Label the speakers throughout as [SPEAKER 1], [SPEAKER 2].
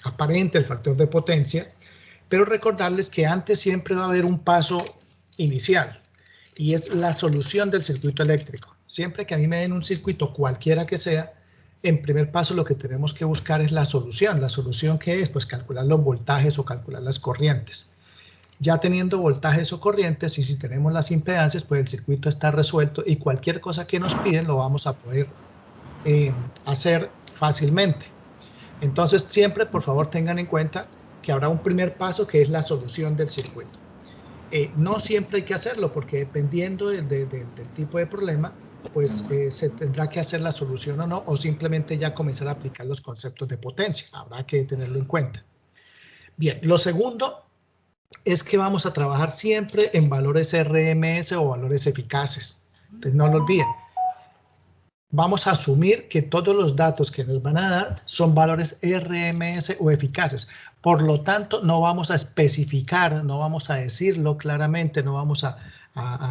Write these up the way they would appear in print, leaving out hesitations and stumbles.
[SPEAKER 1] aparente, el factor de potencia, pero recordarles que antes siempre va a haber un paso inicial y es la solución del circuito eléctrico. Siempre que a mí me den un circuito cualquiera que sea, en primer paso lo que tenemos que buscar es la solución. ¿La solución qué es? Pues calcular los voltajes o calcular las corrientes. Ya teniendo voltajes o corrientes y si tenemos las impedancias, pues el circuito está resuelto y cualquier cosa que nos piden lo vamos a poder hacer fácilmente. Entonces siempre por favor tengan en cuenta que habrá un primer paso que es la solución del circuito. No siempre hay que hacerlo porque dependiendo del tipo de problema, pues se tendrá que hacer la solución o no, o simplemente ya comenzar a aplicar los conceptos de potencia. Habrá que tenerlo en cuenta. Bien, lo segundo es que vamos a trabajar siempre en valores RMS o valores eficaces. Entonces no lo olviden. Vamos a asumir que todos los datos que nos van a dar son valores RMS o eficaces. Por lo tanto, no vamos a especificar, no vamos a decirlo claramente, no vamos a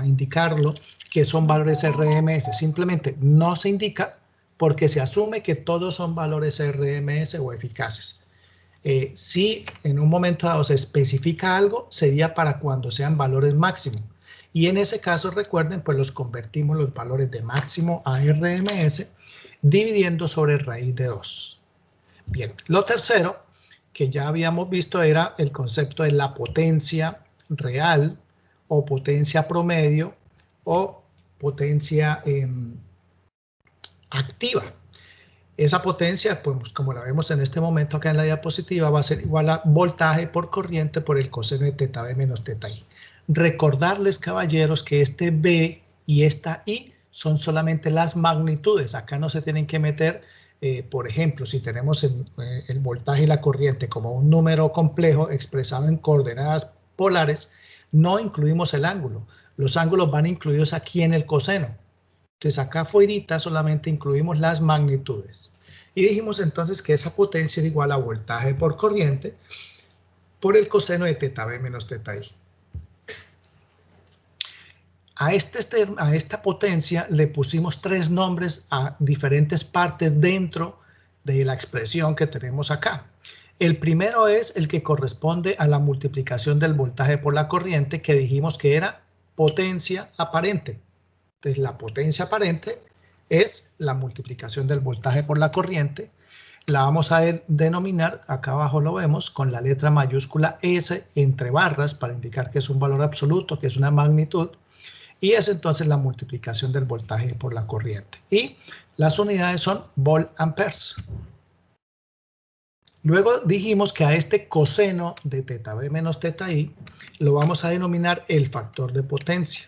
[SPEAKER 1] indicarlo que son valores RMS. Simplemente no se indica porque se asume que todos son valores RMS o eficaces. Si en un momento dado se especifica algo, sería para cuando sean valores máximos. Y en ese caso, recuerden, pues los convertimos los valores de máximo a RMS dividiendo sobre raíz de 2. Bien, lo tercero que ya habíamos visto era el concepto de la potencia real o potencia promedio o potencia activa. Esa potencia, pues como la vemos en este momento acá en la diapositiva, va a ser igual a voltaje por corriente por el coseno de teta B menos teta I. Recordarles, caballeros, que este B y esta I son solamente las magnitudes. Acá no se tienen que meter, por ejemplo, si tenemos el voltaje y la corriente como un número complejo expresado en coordenadas polares, no incluimos el ángulo. Los ángulos van incluidos aquí en el coseno. Entonces acá afuera solamente incluimos las magnitudes. Y dijimos entonces que esa potencia es igual a voltaje por corriente por el coseno de teta B menos teta I. A esta potencia le pusimos 3 nombres a diferentes partes dentro de la expresión que tenemos acá. El primero es el que corresponde a la multiplicación del voltaje por la corriente, que dijimos que era potencia aparente. Entonces la potencia aparente es la multiplicación del voltaje por la corriente. La vamos a denominar, acá abajo lo vemos, con la letra mayúscula S entre barras para indicar que es un valor absoluto, que es una magnitud. Y es entonces la multiplicación del voltaje por la corriente. Y las unidades son volt-amperes. Luego dijimos que a este coseno de teta B menos teta I lo vamos a denominar el factor de potencia.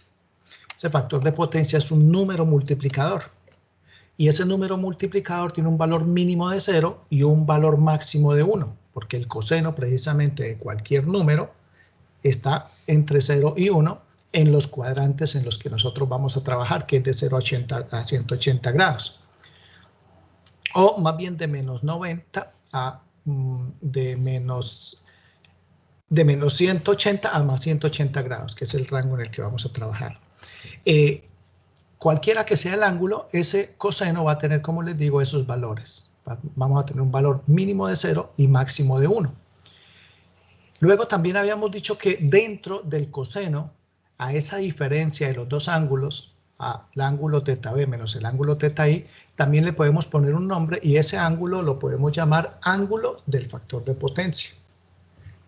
[SPEAKER 1] Ese factor de potencia es un número multiplicador. Y ese número multiplicador tiene un valor mínimo de 0 y un valor máximo de 1. Porque el coseno precisamente de cualquier número está entre 0 y 1. En los cuadrantes en los que nosotros vamos a trabajar, que es de 0 a 180 grados. O más bien de menos 90 a de menos 180 a más 180 grados, que es el rango en el que vamos a trabajar. Cualquiera que sea el ángulo, ese coseno va a tener, como les digo, esos valores. Vamos a tener un valor mínimo de 0 y máximo de 1. Luego también habíamos dicho que dentro del coseno, a esa diferencia de los dos ángulos, al ángulo teta B menos el ángulo teta I, también le podemos poner un nombre y ese ángulo lo podemos llamar ángulo del factor de potencia.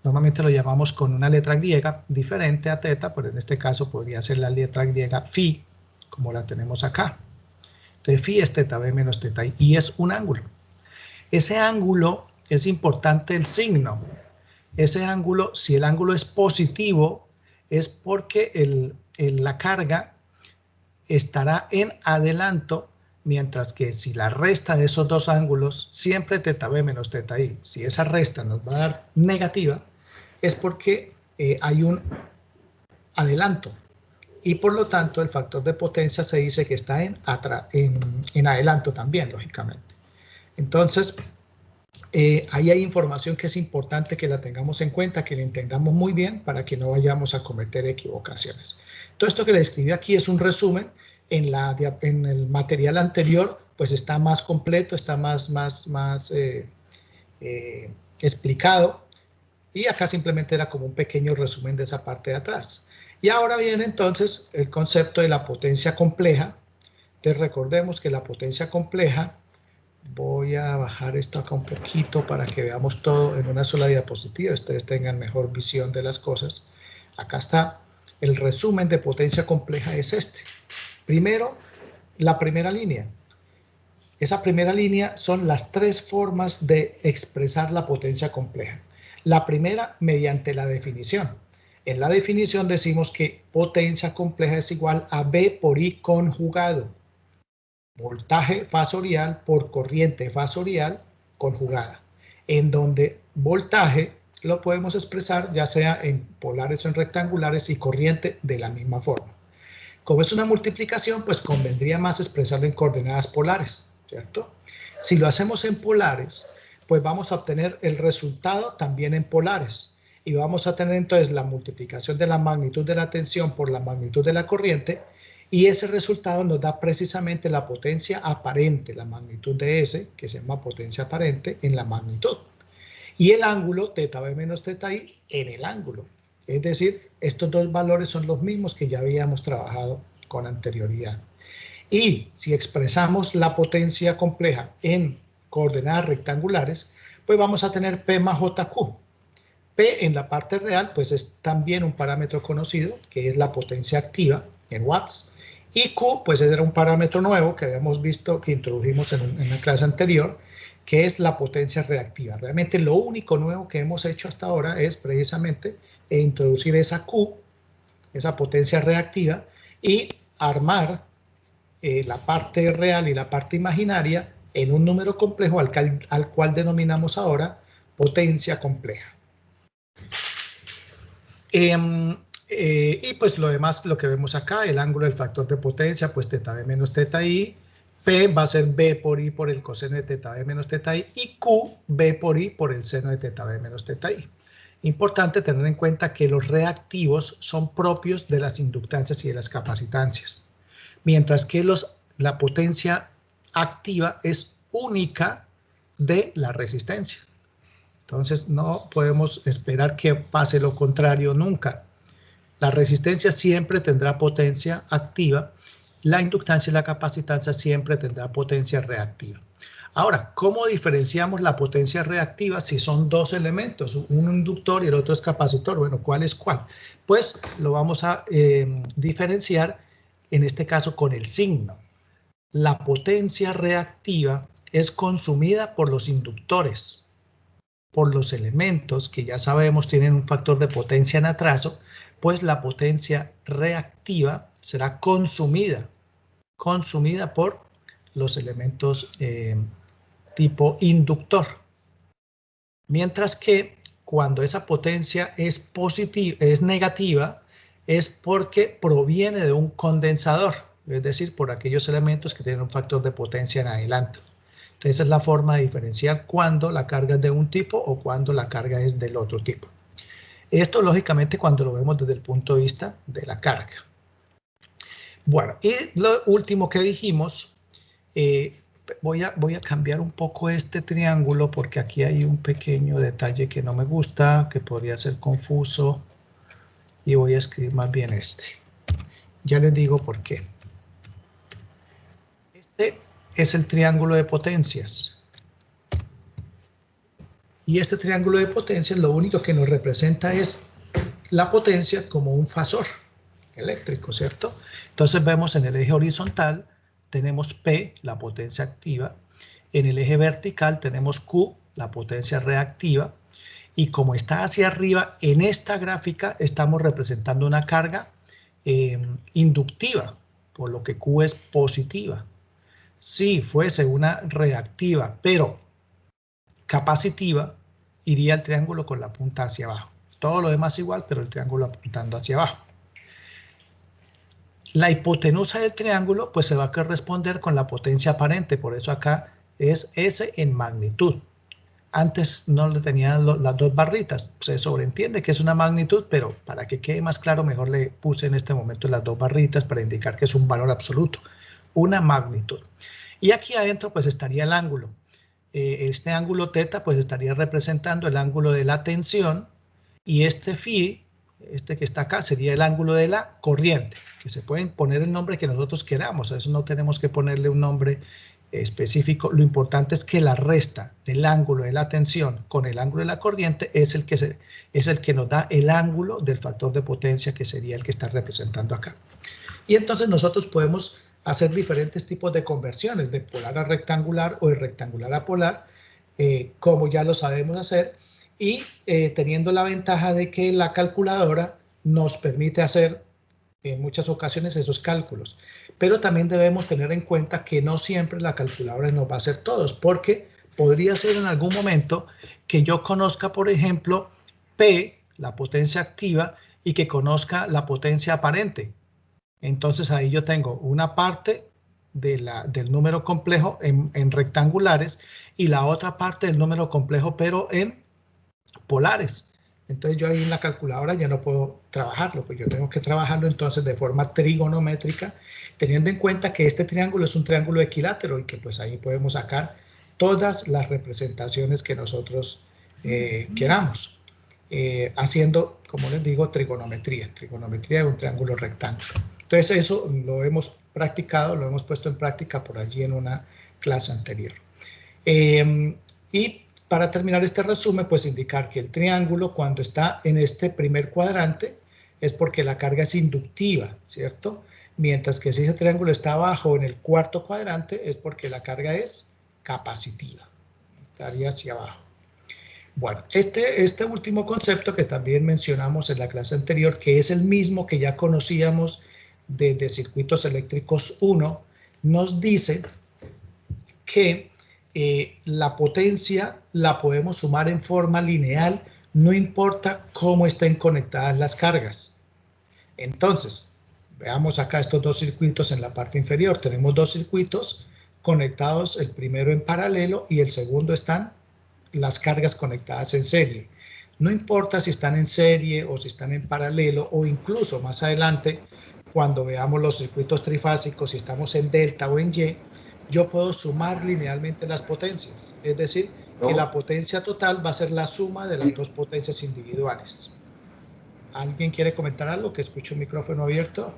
[SPEAKER 1] Normalmente lo llamamos con una letra griega diferente a teta, pero en este caso podría ser la letra griega phi, como la tenemos acá. Entonces phi es teta B menos teta I y es un ángulo. Ese ángulo es importante el signo. Ese ángulo, si el ángulo es positivo, es porque la carga estará en adelanto, mientras que si la resta de esos dos ángulos, siempre teta B menos teta I, si esa resta nos va a dar negativa, es porque hay un adelanto. Y por lo tanto el factor de potencia se dice que está en adelanto también, lógicamente. Entonces, ahí hay información que es importante que la tengamos en cuenta, que la entendamos muy bien para que no vayamos a cometer equivocaciones. Todo esto que le escribí aquí es un resumen. En el material anterior pues está más completo, está más explicado. Y acá simplemente era como un pequeño resumen de esa parte de atrás. Y ahora viene entonces el concepto de la potencia compleja. Entonces recordemos que la potencia compleja, voy a bajar esto acá un poquito para que veamos todo en una sola diapositiva, ustedes tengan mejor visión de las cosas. Acá está, el resumen de potencia compleja es este. Primero, la primera línea. Esa primera línea son las tres formas de expresar la potencia compleja. La primera, mediante la definición. En la definición decimos que potencia compleja es igual a V por I conjugado. Voltaje fasorial por corriente fasorial conjugada. En donde voltaje lo podemos expresar ya sea en polares o en rectangulares y corriente de la misma forma. Como es una multiplicación, pues convendría más expresarlo en coordenadas polares, ¿cierto? Si lo hacemos en polares, pues vamos a obtener el resultado también en polares. Y vamos a tener entonces la multiplicación de la magnitud de la tensión por la magnitud de la corriente. Y ese resultado nos da precisamente la potencia aparente, la magnitud de S, que se llama potencia aparente, en la magnitud. Y el ángulo, teta B menos teta I, en el ángulo. Es decir, estos dos valores son los mismos que ya habíamos trabajado con anterioridad. Y si expresamos la potencia compleja en coordenadas rectangulares, pues vamos a tener P más JQ. P en la parte real, pues es también un parámetro conocido, que es la potencia activa en watts. Y Q, pues era un parámetro nuevo que habíamos visto, que introdujimos en la clase anterior, que es la potencia reactiva. Realmente lo único nuevo que hemos hecho hasta ahora es precisamente introducir esa Q, esa potencia reactiva, y armar la parte real y la parte imaginaria en un número complejo al cual denominamos ahora potencia compleja. Y pues lo demás, lo que vemos acá, el ángulo del factor de potencia, pues teta B menos teta I, P va a ser B por I por el coseno de teta B menos teta I, y Q, B por I por el seno de teta B menos teta I. Importante tener en cuenta que los reactivos son propios de las inductancias y de las capacitancias, mientras que la potencia activa es única de la resistencia. Entonces no podemos esperar que pase lo contrario nunca. La resistencia siempre tendrá potencia activa, la inductancia y la capacitancia siempre tendrá potencia reactiva. Ahora, ¿cómo diferenciamos la potencia reactiva si son dos elementos, un inductor y el otro es capacitor? Bueno, ¿cuál es cuál? Pues lo vamos a diferenciar en este caso con el signo. La potencia reactiva es consumida por los inductores, por los elementos que ya sabemos tienen un factor de potencia en atraso, pues la potencia reactiva será consumida por los elementos tipo inductor. Mientras que cuando esa potencia es positiva, es negativa, es porque proviene de un condensador, es decir, por aquellos elementos que tienen un factor de potencia en adelanto. Entonces, esa es la forma de diferenciar cuando la carga es de un tipo o cuando la carga es del otro tipo. Esto, lógicamente, cuando lo vemos desde el punto de vista de la carga. Bueno, y lo último que dijimos, voy a cambiar un poco este triángulo porque aquí hay un pequeño detalle que no me gusta, que podría ser confuso, y voy a escribir más bien este. Ya les digo por qué. Este es el triángulo de potencias. Y este triángulo de potencias lo único que nos representa es la potencia como un fasor eléctrico, ¿cierto? Entonces vemos en el eje horizontal tenemos P, la potencia activa. En el eje vertical tenemos Q, la potencia reactiva. Y como está hacia arriba, en esta gráfica estamos representando una carga inductiva, por lo que Q es positiva. Si fuese una reactiva, pero capacitiva, iría el triángulo con la punta hacia abajo. Todo lo demás igual, pero el triángulo apuntando hacia abajo. La hipotenusa del triángulo pues se va a corresponder con la potencia aparente, por eso acá es S en magnitud. Antes no le tenían las dos barritas, se sobreentiende que es una magnitud, pero para que quede más claro mejor le puse en este momento las dos barritas para indicar que es un valor absoluto, una magnitud. Y aquí adentro pues estaría el ángulo. Este ángulo θ pues estaría representando el ángulo de la tensión y este phi, este que está acá, sería el ángulo de la corriente, que se pueden poner el nombre que nosotros queramos, a eso no tenemos que ponerle un nombre específico. Lo importante es que la resta del ángulo de la tensión con el ángulo de la corriente es el que nos da el ángulo del factor de potencia, que sería el que está representando acá. Y entonces nosotros podemos hacer diferentes tipos de conversiones, de polar a rectangular o de rectangular a polar, como ya lo sabemos hacer, y teniendo la ventaja de que la calculadora nos permite hacer en muchas ocasiones esos cálculos. Pero también debemos tener en cuenta que no siempre la calculadora nos va a hacer todos, porque podría ser en algún momento que yo conozca, por ejemplo, P, la potencia activa, y que conozca la potencia aparente. Entonces ahí yo tengo una parte del número complejo en rectangulares y la otra parte del número complejo pero en polares. Entonces yo ahí en la calculadora ya no puedo trabajarlo, pues yo tengo que trabajarlo entonces de forma trigonométrica, teniendo en cuenta que este triángulo es un triángulo equilátero y que pues ahí podemos sacar todas las representaciones que nosotros queramos, haciendo, como les digo, trigonometría de un triángulo rectángulo. Entonces eso lo hemos practicado, lo hemos puesto en práctica por allí en una clase anterior. Y para terminar este resumen, pues indicar que el triángulo cuando está en este primer cuadrante es porque la carga es inductiva, ¿cierto? Mientras que si ese triángulo está abajo en el cuarto cuadrante es porque la carga es capacitiva, estaría hacia abajo. Bueno, este último concepto que también mencionamos en la clase anterior, que es el mismo que ya conocíamos de circuitos eléctricos 1, nos dice que la potencia la podemos sumar en forma lineal, no importa cómo estén conectadas las cargas. Entonces, veamos acá estos dos circuitos en la parte inferior. Tenemos dos circuitos conectados, el primero en paralelo y el segundo están las cargas conectadas en serie. No importa si están en serie o si están en paralelo, o incluso más adelante, cuando veamos los circuitos trifásicos, si estamos en delta o en Y, yo puedo sumar linealmente las potencias. Es decir, que la potencia total va a ser la suma de las dos potencias individuales. ¿Alguien quiere comentar algo? Que escucho un micrófono abierto.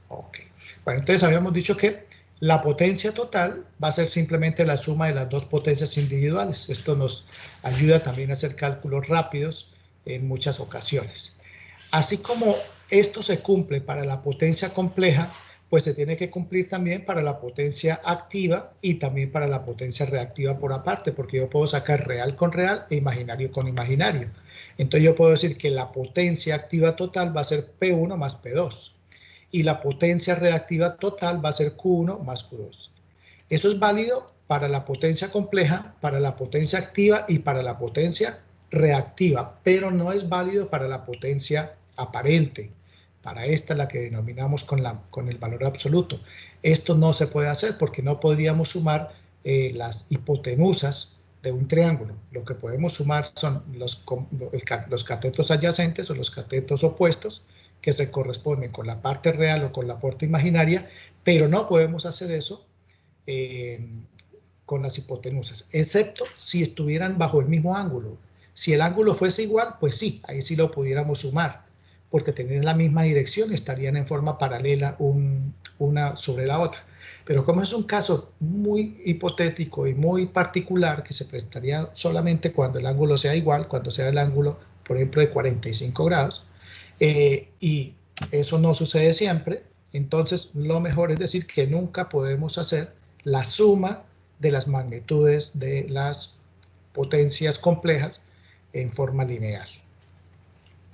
[SPEAKER 1] Ok. Bueno, entonces habíamos dicho que la potencia total va a ser simplemente la suma de las dos potencias individuales. Esto nos ayuda también a hacer cálculos rápidos en muchas ocasiones. Así como esto se cumple para la potencia compleja, pues se tiene que cumplir también para la potencia activa y también para la potencia reactiva por aparte, porque yo puedo sacar real con real e imaginario con imaginario. Entonces yo puedo decir que la potencia activa total va a ser P1 más P2 y la potencia reactiva total va a ser Q1 más Q2. Eso es válido para la potencia compleja, para la potencia activa y para la potencia reactiva, pero no es válido para la potencia aparente. Para esta, la que denominamos con el valor absoluto. Esto no se puede hacer porque no podríamos sumar las hipotenusas de un triángulo. Lo que podemos sumar son los catetos adyacentes o los catetos opuestos que se corresponden con la parte real o con la parte imaginaria, pero no podemos hacer eso con las hipotenusas, excepto si estuvieran bajo el mismo ángulo. Si el ángulo fuese igual, pues sí, ahí sí lo pudiéramos sumar, porque teniendo la misma dirección estarían en forma paralela una sobre la otra. Pero como es un caso muy hipotético y muy particular, que se prestaría solamente cuando el ángulo sea igual, cuando sea el ángulo, por ejemplo, de 45 grados, y eso no sucede siempre, entonces lo mejor es decir que nunca podemos hacer la suma de las magnitudes de las potencias complejas en forma lineal.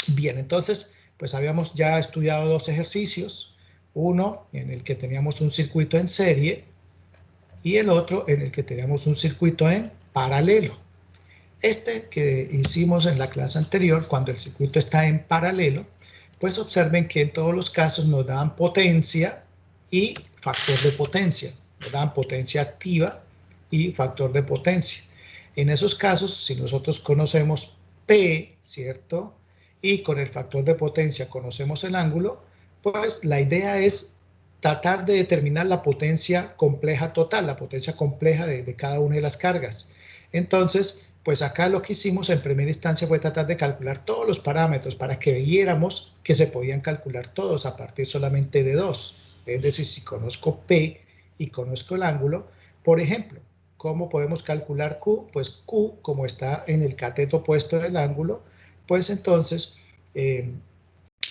[SPEAKER 1] Bien, entonces, pues habíamos ya estudiado dos ejercicios, uno en el que teníamos un circuito en serie y el otro en el que teníamos un circuito en paralelo. Este que hicimos en la clase anterior, cuando el circuito está en paralelo, pues observen que en todos los casos nos dan potencia y factor de potencia. Nos dan potencia activa y factor de potencia. En esos casos, si nosotros conocemos P, ¿cierto? y con el factor de potencia conocemos el ángulo, pues la idea es tratar de determinar la potencia compleja total, la potencia compleja de cada una de las cargas. Entonces, pues acá lo que hicimos en primera instancia fue tratar de calcular todos los parámetros para que viéramos que se podían calcular todos a partir solamente de dos. Es decir, si conozco P y conozco el ángulo, por ejemplo, ¿cómo podemos calcular Q? Pues Q, como está en el cateto opuesto del ángulo, pues entonces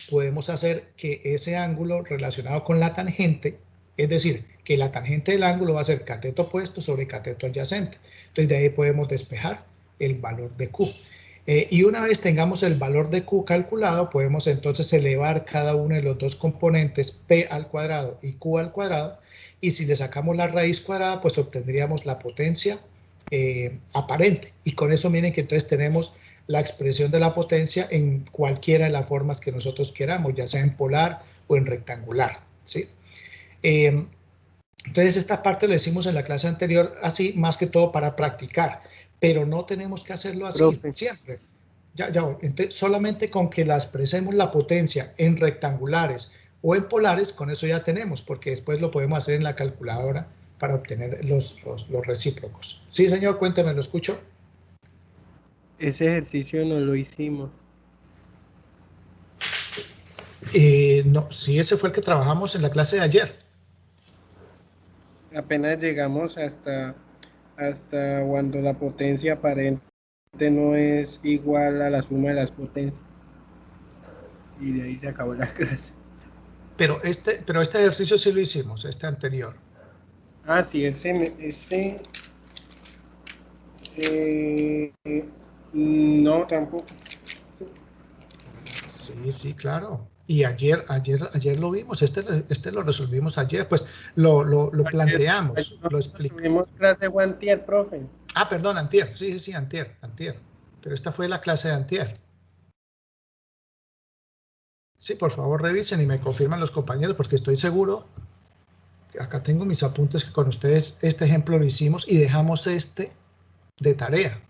[SPEAKER 1] podemos hacer que ese ángulo relacionado con la tangente, es decir, que la tangente del ángulo va a ser cateto opuesto sobre cateto adyacente. Entonces de ahí podemos despejar el valor de Q. Y una vez tengamos el valor de Q calculado, podemos entonces elevar cada uno de los dos componentes P al cuadrado y Q al cuadrado, y si le sacamos la raíz cuadrada, pues obtendríamos la potencia aparente. Y con eso miren que entonces tenemos la expresión de la potencia en cualquiera de las formas que nosotros queramos, ya sea en polar o en rectangular, ¿sí? Entonces esta parte lo hicimos en la clase anterior así, más que todo para practicar, pero no tenemos que hacerlo así siempre. Ya voy. Entonces, solamente con que la expresemos la potencia en rectangulares o en polares, con eso ya tenemos, porque después lo podemos hacer en la calculadora para obtener los recíprocos. Sí, señor, cuénteme, ¿lo escucho?
[SPEAKER 2] Ese ejercicio no lo hicimos.
[SPEAKER 1] No, sí, ese fue el que trabajamos en la clase de ayer.
[SPEAKER 2] Apenas llegamos hasta cuando la potencia aparente no es igual a la suma de las potencias. Y de ahí se acabó la clase.
[SPEAKER 1] Pero este ejercicio sí lo hicimos, este anterior.
[SPEAKER 2] Ah, sí, no, tampoco.
[SPEAKER 1] Sí, claro. Y ayer lo vimos, este lo resolvimos ayer, pues lo planteamos, lo explicamos.
[SPEAKER 2] Tuvimos clase o antier, profe.
[SPEAKER 1] Ah, perdón, antier, sí, antier. Pero esta fue la clase de antier. Sí, por favor revisen y me confirman los compañeros, porque estoy seguro, acá tengo mis apuntes que con ustedes este ejemplo lo hicimos y dejamos este de tarea.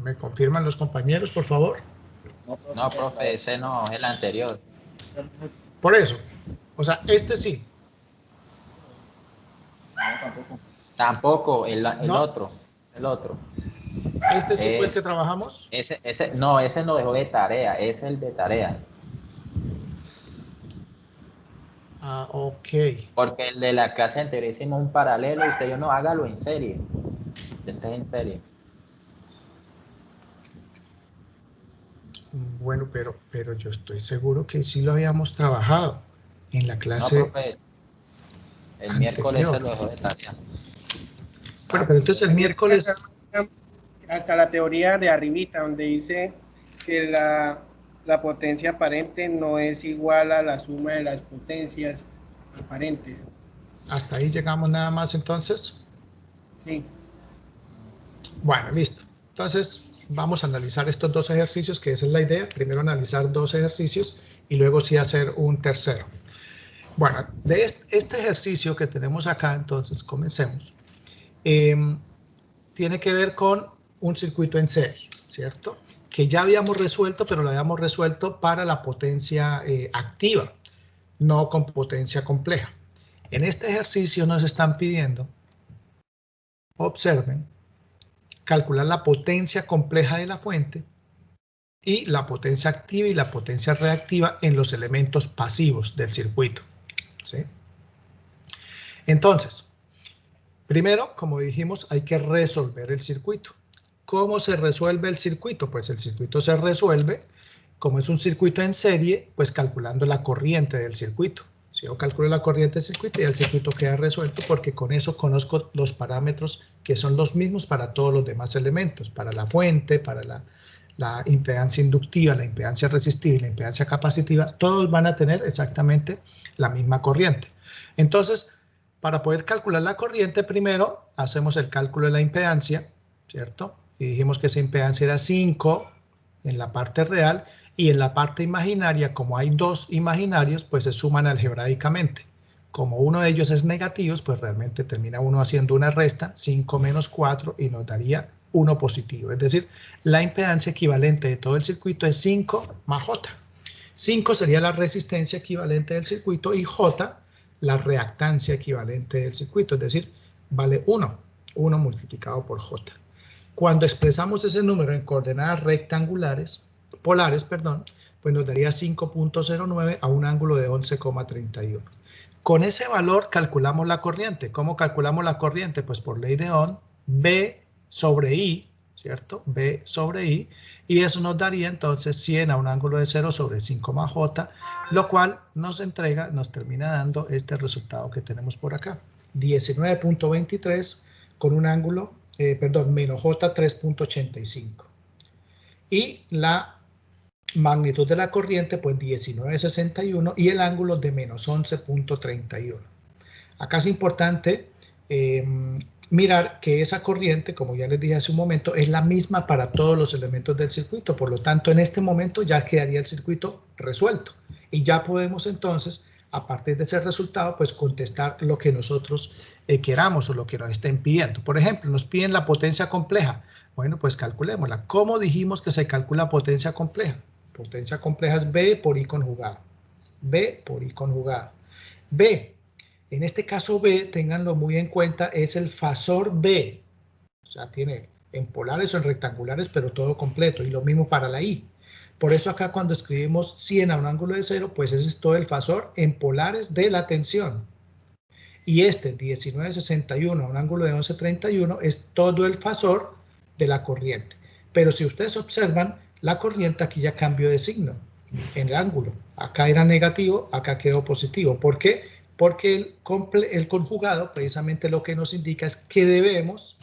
[SPEAKER 1] ¿Me confirman los compañeros, por favor?
[SPEAKER 3] No, profe, ese no, es el anterior.
[SPEAKER 1] Por eso, o sea, este sí.
[SPEAKER 3] Tampoco, el
[SPEAKER 1] No.
[SPEAKER 3] otro. El otro.
[SPEAKER 1] ¿Este sí fue el que trabajamos?
[SPEAKER 3] No, ese no dejó de tarea, ese es el de tarea.
[SPEAKER 1] Ah, ok.
[SPEAKER 3] Porque el de la clase anterior hicimos un paralelo y usted yo no, hágalo en serie. Este es en serie.
[SPEAKER 1] Bueno, pero yo estoy seguro que sí lo habíamos trabajado en la clase.
[SPEAKER 3] No, profe, el miércoles se lo dejó de tarea.
[SPEAKER 1] Bueno, pero entonces el miércoles...
[SPEAKER 2] Hasta la teoría de arribita, donde dice que la potencia aparente no es igual a la suma de las potencias aparentes.
[SPEAKER 1] Hasta ahí llegamos nada más entonces.
[SPEAKER 2] Sí.
[SPEAKER 1] Bueno, listo. Entonces vamos a analizar estos dos ejercicios, que esa es la idea. Primero analizar dos ejercicios y luego sí hacer un tercero. Bueno, de este ejercicio que tenemos acá, entonces comencemos. Tiene que ver con un circuito en serie, ¿cierto? Que ya habíamos resuelto, pero lo habíamos resuelto para la potencia activa, no con potencia compleja. En este ejercicio nos están pidiendo, observen, calcular la potencia compleja de la fuente y la potencia activa y la potencia reactiva en los elementos pasivos del circuito, ¿sí? Entonces, primero, como dijimos, hay que resolver el circuito. ¿Cómo se resuelve el circuito? Pues el circuito se resuelve, como es un circuito en serie, pues calculando la corriente del circuito. Si yo calculo la corriente del circuito, ya el circuito queda resuelto porque con eso conozco los parámetros que son los mismos para todos los demás elementos, para la fuente, para la impedancia inductiva, la impedancia resistiva y la impedancia capacitiva, todos van a tener exactamente la misma corriente. Entonces, para poder calcular la corriente, primero hacemos el cálculo de la impedancia, ¿cierto? Y dijimos que esa impedancia era 5 en la parte real y en la parte imaginaria, como hay dos imaginarios, pues se suman algebraicamente. Como uno de ellos es negativo, pues realmente termina uno haciendo una resta, 5 menos 4, y nos daría 1 positivo. Es decir, la impedancia equivalente de todo el circuito es 5 más J. 5 sería la resistencia equivalente del circuito y J la reactancia equivalente del circuito, es decir, vale 1 multiplicado por J. Cuando expresamos ese número en coordenadas polares, pues nos daría 5.09 a un ángulo de 11,31. Con ese valor calculamos la corriente. ¿Cómo calculamos la corriente? Pues por ley de Ohm, B sobre I, ¿cierto? B sobre I, y eso nos daría entonces 100 a un ángulo de 0 sobre 5 más J, lo cual nos termina dando este resultado que tenemos por acá. 19.23 con un ángulo, menos J 3.85. Y la magnitud de la corriente, pues 19.61 y el ángulo de menos 11.31. Acá es importante mirar que esa corriente, como ya les dije hace un momento, es la misma para todos los elementos del circuito. Por lo tanto, en este momento ya quedaría el circuito resuelto. Y ya podemos entonces, a partir de ese resultado, pues contestar lo que nosotros queramos o lo que nos estén pidiendo. Por ejemplo, nos piden la potencia compleja. Bueno, pues calculémosla. ¿Cómo dijimos que se calcula potencia compleja? Potencia compleja es B por I conjugado. B por I conjugado. B, en este caso B, ténganlo muy en cuenta, es el fasor B. O sea, tiene en polares o en rectangulares, pero todo completo. Y lo mismo para la I. Por eso acá cuando escribimos 100 a un ángulo de 0, pues ese es todo el fasor en polares de la tensión. Y este 19.61 a un ángulo de 11.31 es todo el fasor de la corriente. Pero si ustedes observan, la corriente aquí ya cambió de signo en el ángulo. Acá era negativo, acá quedó positivo. ¿Por qué? Porque el conjugado precisamente lo que nos indica es que debemos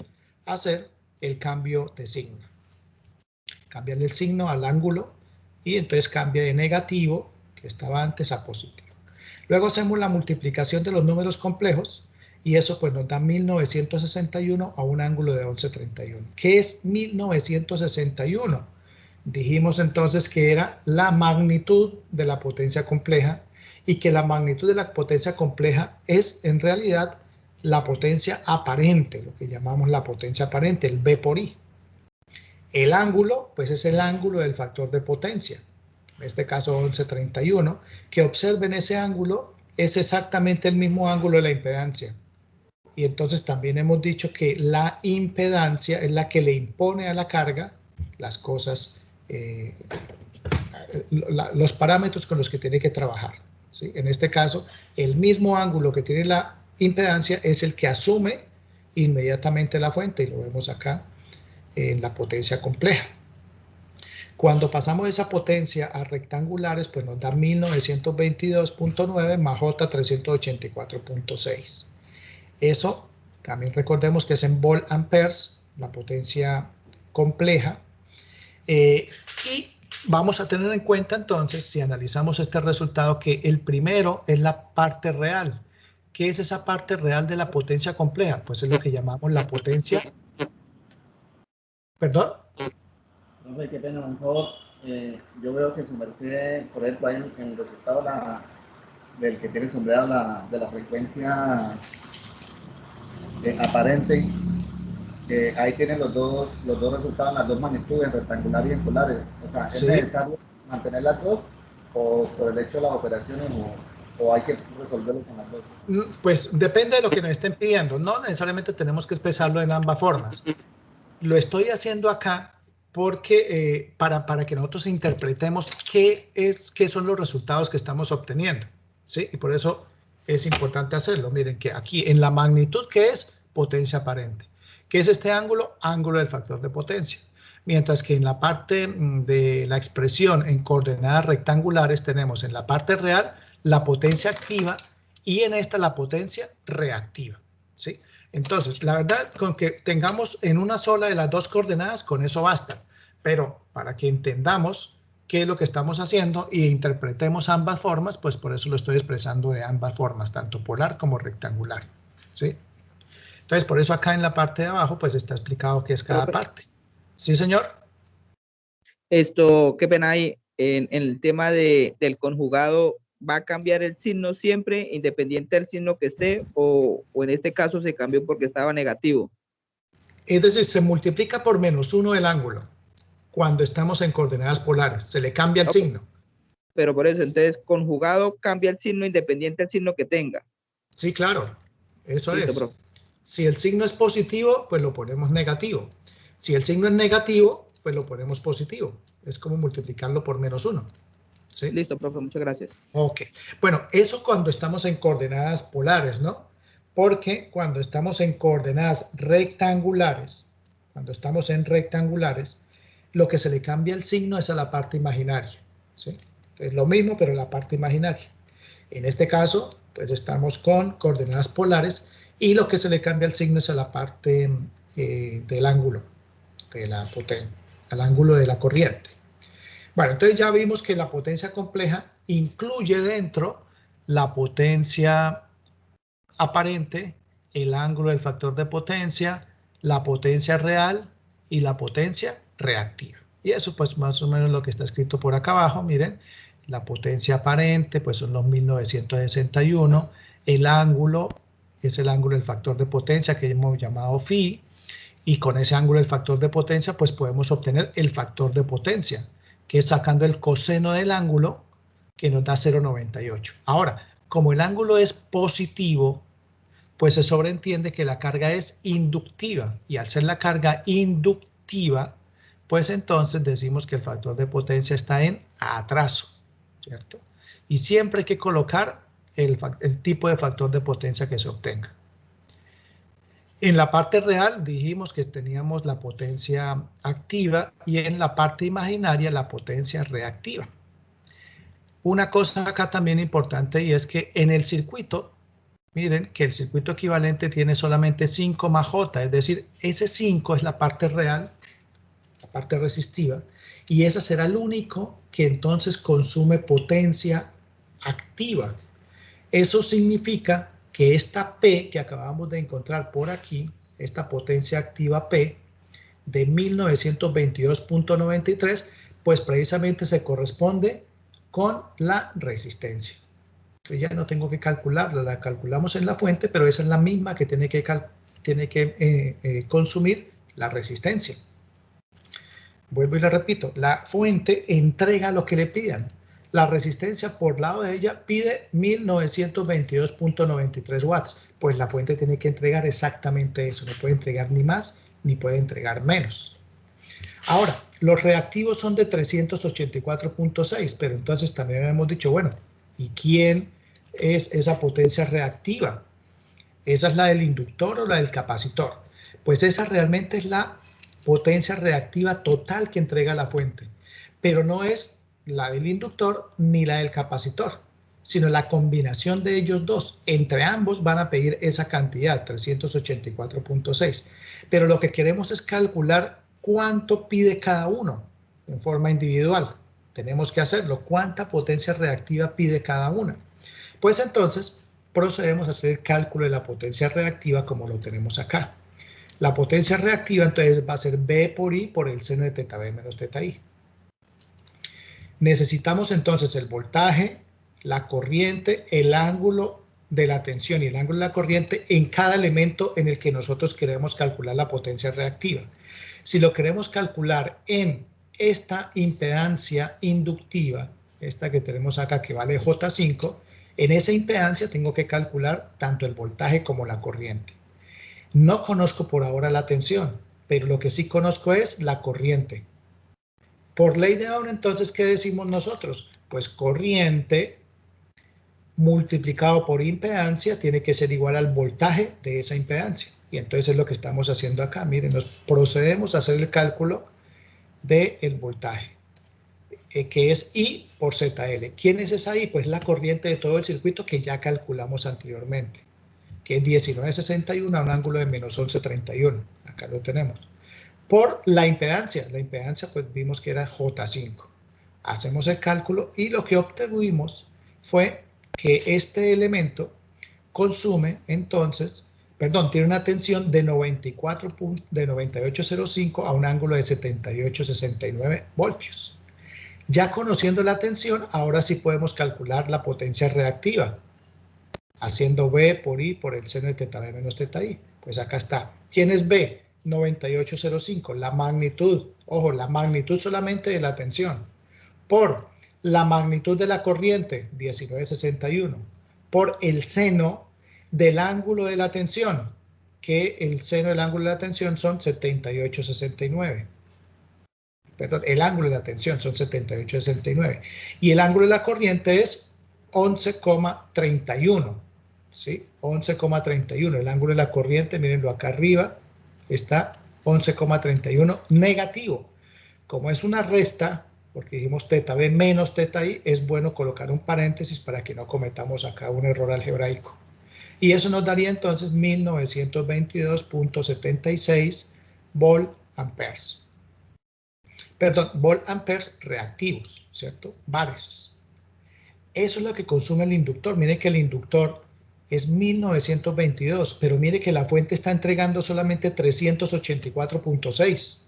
[SPEAKER 1] hacer el cambio de signo. Cambiarle el signo al ángulo y entonces cambia de negativo, que estaba antes, a positivo. Luego hacemos la multiplicación de los números complejos y eso pues nos da 1961 a un ángulo de 11.31. ¿Qué es 1961? Dijimos entonces que era la magnitud de la potencia compleja y que la magnitud de la potencia compleja es en realidad la potencia aparente, lo que llamamos la potencia aparente, el B por I. El ángulo, pues es el ángulo del factor de potencia, en este caso 11.31, que observen ese ángulo es exactamente el mismo ángulo de la impedancia. Y entonces también hemos dicho que la impedancia es la que le impone a la carga las cosas, los parámetros con los que tiene que trabajar, ¿sí? En este caso, el mismo ángulo que tiene la impedancia es el que asume inmediatamente la fuente, y lo vemos acá en la potencia compleja. Cuando pasamos esa potencia a rectangulares, pues nos da 1922.9 más J 384.6. Eso también recordemos que es en volt amperes, la potencia compleja. Y vamos a tener en cuenta entonces, si analizamos este resultado, que el primero es la parte real. ¿Qué es esa parte real de la potencia compleja? Pues es lo que llamamos la potencia. ¿Perdón?
[SPEAKER 4] No sé, qué pena, por favor. Yo veo que su merced, por ejemplo, hay en el resultado del que tiene sombreado de la frecuencia aparente, ahí tienen los dos resultados, las dos magnitudes, rectangular y en polares. O sea, ¿es necesario mantener las dos o por el hecho de las operaciones o hay que resolverlo con las dos?
[SPEAKER 1] Pues depende de lo que nos estén pidiendo. No necesariamente tenemos que expresarlo en ambas formas. Lo estoy haciendo acá porque para que nosotros interpretemos qué son los resultados que estamos obteniendo, ¿sí? Y por eso es importante hacerlo. Miren que aquí en la magnitud, ¿qué es? Potencia aparente. ¿Qué es este ángulo? Ángulo del factor de potencia. Mientras que en la parte de la expresión en coordenadas rectangulares tenemos en la parte real la potencia activa y en esta la potencia reactiva, ¿sí? Entonces, la verdad, con que tengamos en una sola de las dos coordenadas, con eso basta. Pero para que entendamos qué es lo que estamos haciendo e interpretemos ambas formas, pues por eso lo estoy expresando de ambas formas, tanto polar como rectangular, ¿sí? Entonces, por eso acá en la parte de abajo, pues está explicado qué es cada parte. ¿Sí, señor?
[SPEAKER 5] Qué pena ahí, en el tema del conjugado, ¿va a cambiar el signo siempre, independiente del signo que esté, o en este caso se cambió porque estaba negativo?
[SPEAKER 1] Es decir, se multiplica por -1 el ángulo cuando estamos en coordenadas polares. Se le cambia el signo.
[SPEAKER 5] Pero por eso, entonces, conjugado cambia el signo independiente del signo que tenga.
[SPEAKER 1] Sí, claro. Eso
[SPEAKER 5] Listo,
[SPEAKER 1] es.
[SPEAKER 5] profe.
[SPEAKER 1] Si el signo es positivo, pues lo ponemos negativo. Si el signo es negativo, pues lo ponemos positivo. Es como multiplicarlo por -1. ¿Sí?
[SPEAKER 5] Listo, profe, muchas gracias.
[SPEAKER 1] Ok. Bueno, eso cuando estamos en coordenadas polares, ¿no? Porque cuando estamos en coordenadas rectangulares, lo que se le cambia el signo es a la parte imaginaria. ¿Sí? Es lo mismo, pero la parte imaginaria. En este caso, pues estamos con coordenadas polares y lo que se le cambia el signo es a la parte del ángulo, de la potencia, al ángulo de la corriente. Bueno, entonces ya vimos que la potencia compleja incluye dentro la potencia aparente, el ángulo del factor de potencia, la potencia real y la potencia reactiva. Y eso pues más o menos lo que está escrito por acá abajo, miren, la potencia aparente pues son los 1961, el ángulo es el ángulo del factor de potencia que hemos llamado phi, y con ese ángulo del factor de potencia pues podemos obtener el factor de potencia, que es sacando el coseno del ángulo que nos da 0,98. Ahora, como el ángulo es positivo, pues se sobreentiende que la carga es inductiva, y al ser la carga inductiva, pues entonces decimos que el factor de potencia está en atraso, ¿cierto? Y siempre hay que colocar el tipo de factor de potencia que se obtenga. En la parte real dijimos que teníamos la potencia activa y en la parte imaginaria la potencia reactiva. Una cosa acá también importante, y es que en el circuito, miren que el circuito equivalente tiene solamente 5 más J, es decir, ese 5 es la parte real, la parte resistiva, y ese será el único que entonces consume potencia activa. Eso significa que esta P que acabamos de encontrar por aquí, esta potencia activa P de 1922.93, pues precisamente se corresponde con la resistencia. Entonces ya no tengo que calcularla, la calculamos en la fuente, pero esa es la misma que tiene que consumir la resistencia. Vuelvo y le repito, la fuente entrega lo que le pidan. La resistencia por lado de ella pide 1922.93 watts. Pues la fuente tiene que entregar exactamente eso. No puede entregar ni más ni puede entregar menos. Ahora, los reactivos son de 384.6, pero entonces también hemos dicho, bueno, ¿y quién es esa potencia reactiva? ¿Esa es la del inductor o la del capacitor? Pues esa realmente es la potencia reactiva total que entrega la fuente, pero no es la del inductor ni la del capacitor, sino la combinación de ellos dos. Entre ambos van a pedir esa cantidad, 384.6, pero lo que queremos es calcular cuánto pide cada uno en forma individual. Tenemos que hacerlo. ¿Cuánta potencia reactiva pide cada una? Pues entonces procedemos a hacer el cálculo de la potencia reactiva como lo tenemos acá. La potencia reactiva entonces va a ser B por I por el seno de teta B menos teta I. Necesitamos entonces el voltaje, la corriente, el ángulo de la tensión y el ángulo de la corriente en cada elemento en el que nosotros queremos calcular la potencia reactiva. Si lo queremos calcular en esta impedancia inductiva, esta que tenemos acá que vale J5, en esa impedancia tengo que calcular tanto el voltaje como la corriente. No conozco por ahora la tensión, pero lo que sí conozco es la corriente. Por ley de Ohm, entonces, ¿qué decimos nosotros? Pues corriente multiplicado por impedancia tiene que ser igual al voltaje de esa impedancia. Y entonces es lo que estamos haciendo acá. Miren, nos procedemos a hacer el cálculo del voltaje, que es I por ZL. ¿Quién es esa I? Pues la corriente de todo el circuito que ya calculamos anteriormente, que es 1961 a un ángulo de menos 1131. Acá lo tenemos. Por la impedancia pues vimos que era J5. Hacemos el cálculo y lo que obtuvimos fue que este elemento consume entonces, tiene una tensión de 98.05 a un ángulo de 78.69 voltios. Ya conociendo la tensión, ahora sí podemos calcular la potencia reactiva, haciendo B por I por el seno de teta B menos teta I. Pues acá está. ¿Quién es B? 9805, la magnitud, ojo, la magnitud solamente de la tensión, por la magnitud de la corriente, 1961, por el seno del ángulo de la tensión, que el seno del ángulo de la tensión son 7869. Perdón, el ángulo de la tensión son 7869. Y el ángulo de la corriente es 11,31. ¿Sí? 11,31. El ángulo de la corriente, mírenlo acá arriba, está 11,31 negativo. Como es una resta, porque dijimos teta B menos teta I, es bueno colocar un paréntesis para que no cometamos acá un error algebraico. Y eso nos daría entonces 1922.76 volt-amperes. Perdón, volt-amperes reactivos, ¿cierto? Bares. Eso es lo que consume el inductor. Miren que el inductor es 1922, pero mire que la fuente está entregando solamente 384.6.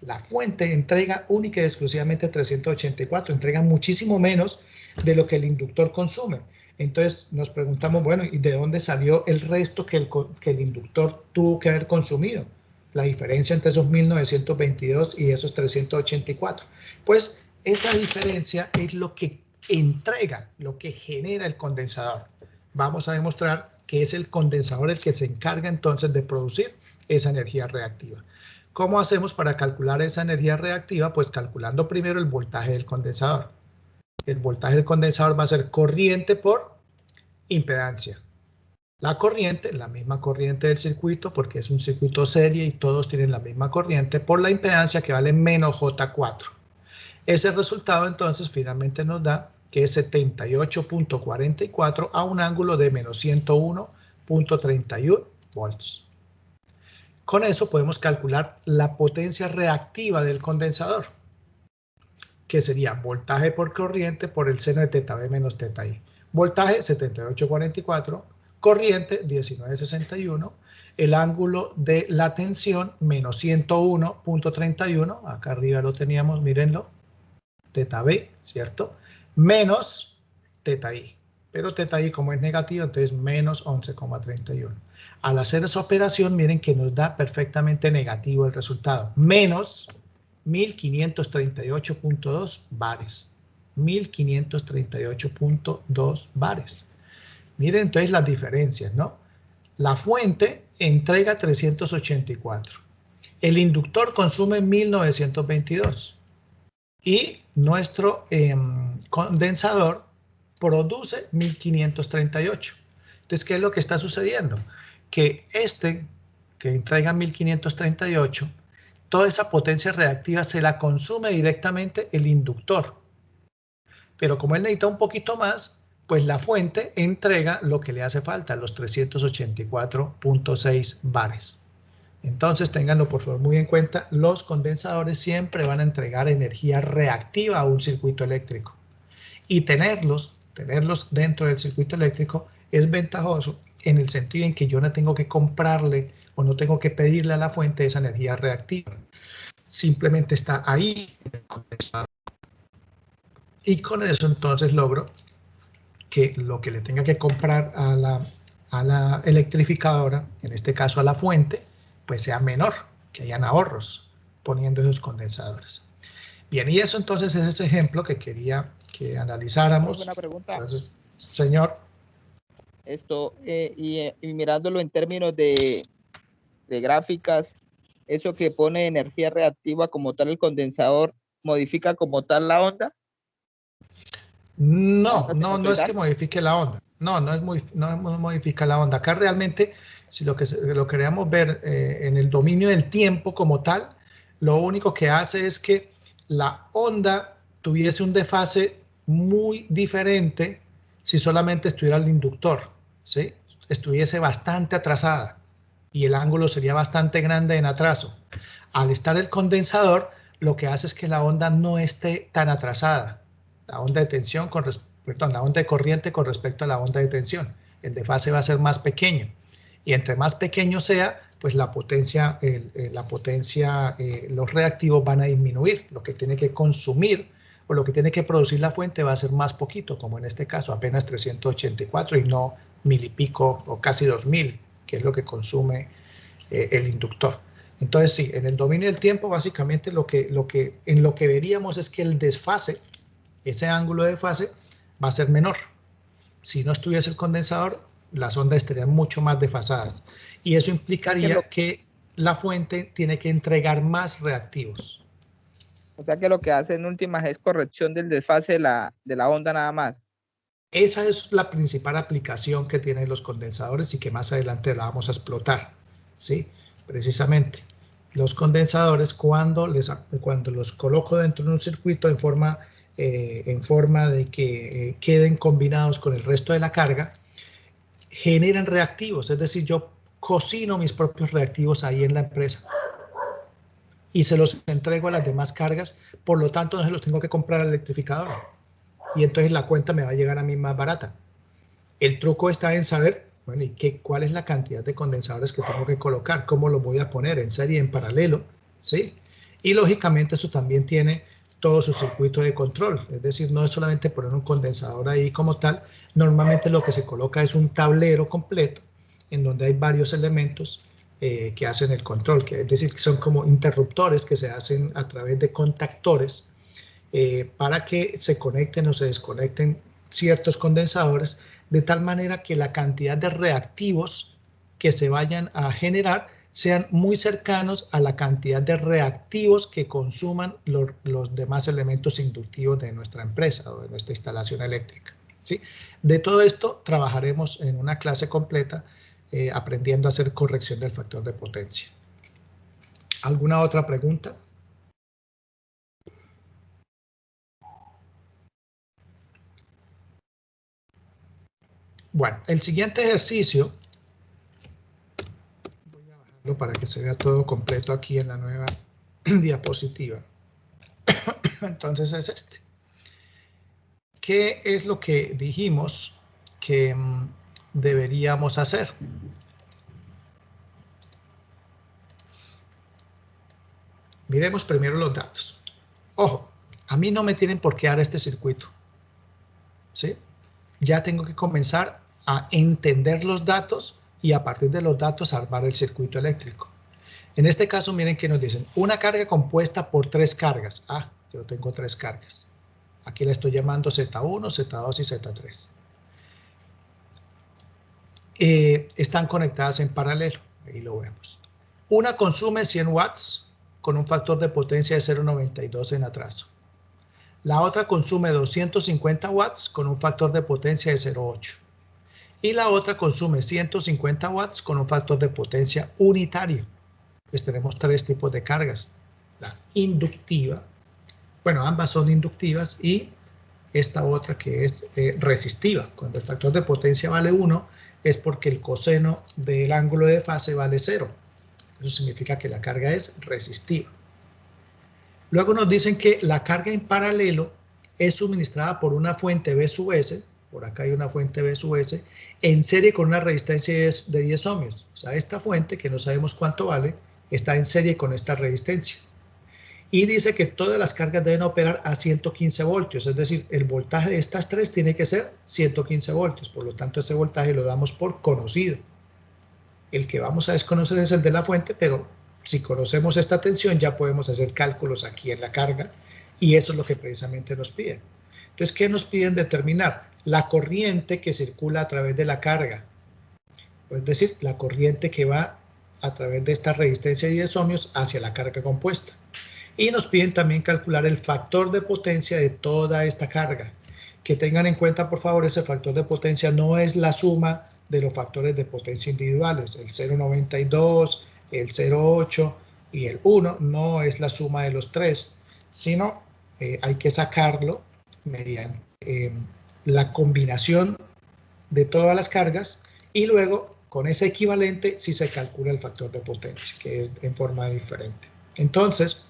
[SPEAKER 1] La fuente entrega única y exclusivamente 384, entrega muchísimo menos de lo que el inductor consume. Entonces nos preguntamos, bueno, ¿y de dónde salió el resto que el inductor tuvo que haber consumido? La diferencia entre esos 1922 y esos 384. Pues esa diferencia es lo que entrega, lo que genera el condensador. Vamos a demostrar que es el condensador el que se encarga entonces de producir esa energía reactiva. ¿Cómo hacemos para calcular esa energía reactiva? Pues calculando primero el voltaje del condensador. El voltaje del condensador va a ser corriente por impedancia. La corriente, la misma corriente del circuito, porque es un circuito serie y todos tienen la misma corriente, por la impedancia que vale menos J4. Ese resultado entonces finalmente nos da que es 78.44 a un ángulo de menos 101.31 volts. Con eso podemos calcular la potencia reactiva del condensador, que sería voltaje por corriente por el seno de teta B menos teta I. Voltaje 78.44, corriente 19.61, el ángulo de la tensión menos 101.31, acá arriba lo teníamos, mírenlo, teta B, ¿cierto? Menos teta I, pero teta I como es negativo, entonces menos 11,31. Al hacer esa operación, miren que nos da perfectamente negativo el resultado, menos 1538.2 bares, 1538.2 bares. Miren entonces las diferencias, ¿no? La fuente entrega 384, el inductor consume 1922 y nuestro condensador produce 1538. Entonces, ¿qué es lo que está sucediendo? Que que entrega 1538, toda esa potencia reactiva se la consume directamente el inductor. Pero como él necesita un poquito más, pues la fuente entrega lo que le hace falta, los 384.6 bares. Entonces, ténganlo por favor muy en cuenta, los condensadores siempre van a entregar energía reactiva a un circuito eléctrico. Y tenerlos dentro del circuito eléctrico es ventajoso en el sentido en que yo no tengo que comprarle o no tengo que pedirle a la fuente esa energía reactiva. Simplemente está ahí en el condensador. Y con eso entonces logro que lo que le tenga que comprar a la electrificadora, en este caso a la fuente, pues sea menor, que hayan ahorros poniendo esos condensadores. Bien, y eso entonces es ese ejemplo que quería que analizáramos.
[SPEAKER 5] Una pregunta.
[SPEAKER 1] Entonces, señor.
[SPEAKER 5] Esto, y mirándolo en términos de gráficas, eso que pone energía reactiva como tal el condensador, ¿modifica como tal la onda?
[SPEAKER 1] No es que modifique la onda. No modifica la onda. Acá realmente, si lo queremos ver en el dominio del tiempo como tal, lo único que hace es que la onda tuviese un desfase muy diferente si solamente estuviera el inductor, ¿sí? Estuviese bastante atrasada y el ángulo sería bastante grande en atraso. Al estar el condensador, lo que hace es que la onda no esté tan atrasada. La onda de tensión la onda de corriente con respecto a la onda de tensión. El desfase va a ser más pequeño. Y entre más pequeño sea, pues la potencia, los reactivos van a disminuir. Lo que tiene que consumir o lo que tiene que producir la fuente va a ser más poquito, como en este caso, apenas 384 y no 1000 y pico o casi 2000, que es lo que consume el inductor. Entonces sí, en el dominio del tiempo básicamente en lo que veríamos es que el desfase, ese ángulo de fase, va a ser menor. Si no estuviese el condensador, las ondas estarían mucho más desfasadas. Y eso implicaría que la fuente tiene que entregar más reactivos.
[SPEAKER 5] O sea que lo que hace en últimas es corrección del desfase de la onda nada más.
[SPEAKER 1] Esa es la principal aplicación que tienen los condensadores y que más adelante la vamos a explotar, ¿sí? Precisamente, los condensadores cuando los coloco dentro de un circuito en forma de que queden combinados con el resto de la carga, generan reactivos, es decir, yo cocino mis propios reactivos ahí en la empresa y se los entrego a las demás cargas, por lo tanto no se los tengo que comprar al electrificador. Y entonces la cuenta me va a llegar a mí más barata. El truco está en saber, bueno, ¿y cuál es la cantidad de condensadores que tengo que colocar? ¿Cómo lo voy a poner? ¿En serie, en paralelo? ¿Sí? Y lógicamente eso también tiene todo su circuito de control. Es decir, no es solamente poner un condensador ahí como tal. Normalmente lo que se coloca es un tablero completo en donde hay varios elementos que hacen el control. Es decir, que son como interruptores que se hacen a través de contactores para que se conecten o se desconecten ciertos condensadores de tal manera que la cantidad de reactivos que se vayan a generar sean muy cercanos a la cantidad de reactivos que consuman los demás elementos inductivos de nuestra empresa o de nuestra instalación eléctrica, ¿sí? De todo esto trabajaremos en una clase completa aprendiendo a hacer corrección del factor de potencia. ¿Alguna otra pregunta? Bueno, el siguiente ejercicio, voy a bajarlo para que se vea todo completo aquí en la nueva diapositiva. Entonces es este. ¿Qué es lo que dijimos que deberíamos hacer? Miremos primero los datos. Ojo, a mí no me tienen por qué dar este circuito, ¿sí? Ya tengo que comenzar a entender los datos y a partir de los datos armar el circuito eléctrico. En este caso, miren que nos dicen, una carga compuesta por 3 cargas. Ah, yo tengo 3 cargas. Aquí le estoy llamando Z1, Z2 y Z3. Están conectadas en paralelo. Ahí lo vemos. Una consume 100 watts con un factor de potencia de 0,92 en atraso. La otra consume 250 watts con un factor de potencia de 0,8. Y la otra consume 150 watts con un factor de potencia unitario. Pues tenemos 3 tipos de cargas. La inductiva, bueno, ambas son inductivas, y esta otra que es resistiva. Cuando el factor de potencia vale 1 es porque el coseno del ángulo de fase vale 0. Eso significa que la carga es resistiva. Luego nos dicen que la carga en paralelo es suministrada por una fuente B sub S, por acá hay una fuente B sub S, en serie con una resistencia de 10 ohmios. O sea, esta fuente, que no sabemos cuánto vale, está en serie con esta resistencia. Y dice que todas las cargas deben operar a 115 voltios, es decir, el voltaje de estas 3 tiene que ser 115 voltios, por lo tanto ese voltaje lo damos por conocido. El que vamos a desconocer es el de la fuente, pero si conocemos esta tensión ya podemos hacer cálculos aquí en la carga y eso es lo que precisamente nos piden. Entonces, ¿qué nos piden determinar? La corriente que circula a través de la carga, es decir, la corriente que va a través de esta resistencia de 10 ohmios hacia la carga compuesta. Y nos piden también calcular el factor de potencia de toda esta carga. Que tengan en cuenta, por favor, ese factor de potencia no es la suma de los factores de potencia individuales. El 0,92, el 0,8 y el 1 no es la suma de los 3, sino hay que sacarlo mediante la combinación de todas las cargas y luego con ese equivalente sí se calcula el factor de potencia, que es en forma diferente. Entonces,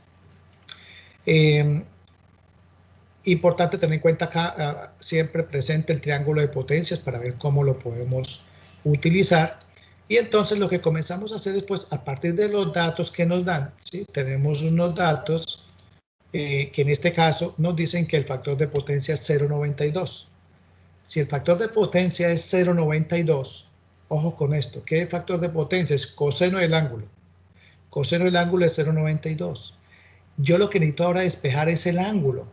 [SPEAKER 1] importante tener en cuenta acá siempre presente el triángulo de potencias para ver cómo lo podemos utilizar. Y entonces lo que comenzamos a hacer es, pues, a partir de los datos que nos dan, ¿sí? Tenemos unos datos que en este caso nos dicen que el factor de potencia es 0,92. Si el factor de potencia es 0,92, ojo con esto, ¿qué factor de potencia? Es coseno del ángulo. Coseno del ángulo es 0,92. Yo lo que necesito ahora despejar es el ángulo.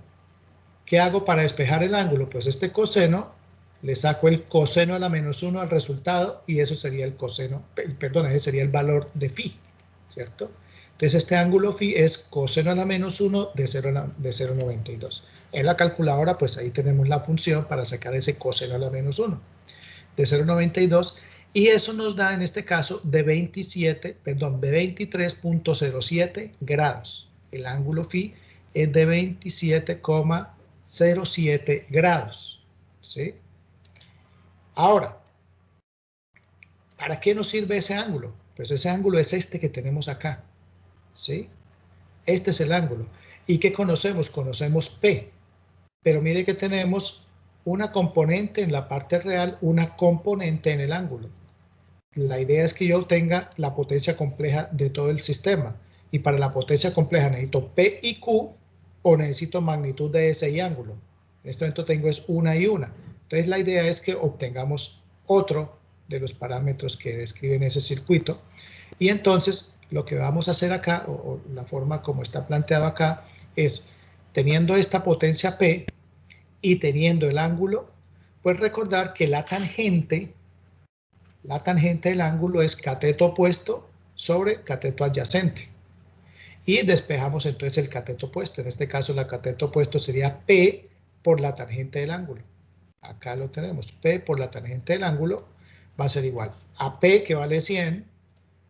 [SPEAKER 1] ¿Qué hago para despejar el ángulo? Pues este coseno, le saco el coseno a la menos 1 al resultado y eso sería el coseno, perdón, ese sería el valor de phi, ¿cierto? Entonces este ángulo phi es coseno a la menos 1 de 0,92. En la calculadora pues ahí tenemos la función para sacar ese coseno a la menos 1 de 0,92 y eso nos da en este caso de 23.07 grados. El ángulo phi es de 27,07 grados, ¿sí? Ahora, ¿para qué nos sirve ese ángulo? Pues ese ángulo es este que tenemos acá, ¿sí? Este es el ángulo. ¿Y qué conocemos? Conocemos P, pero mire que tenemos una componente en la parte real, una componente en el ángulo. La idea es que yo obtenga la potencia compleja de todo el sistema. Y para la potencia compleja necesito P y Q o necesito magnitud de S y ángulo. En este momento tengo es una y una. Entonces la idea es que obtengamos otro de los parámetros que describen ese circuito. Y entonces lo que vamos a hacer acá, o la forma como está planteado acá, es teniendo esta potencia P y teniendo el ángulo, pues recordar que la tangente del ángulo es cateto opuesto sobre cateto adyacente. Y despejamos entonces el cateto opuesto. En este caso, el cateto opuesto sería P por la tangente del ángulo. Acá lo tenemos. P por la tangente del ángulo va a ser igual a P, que vale 100,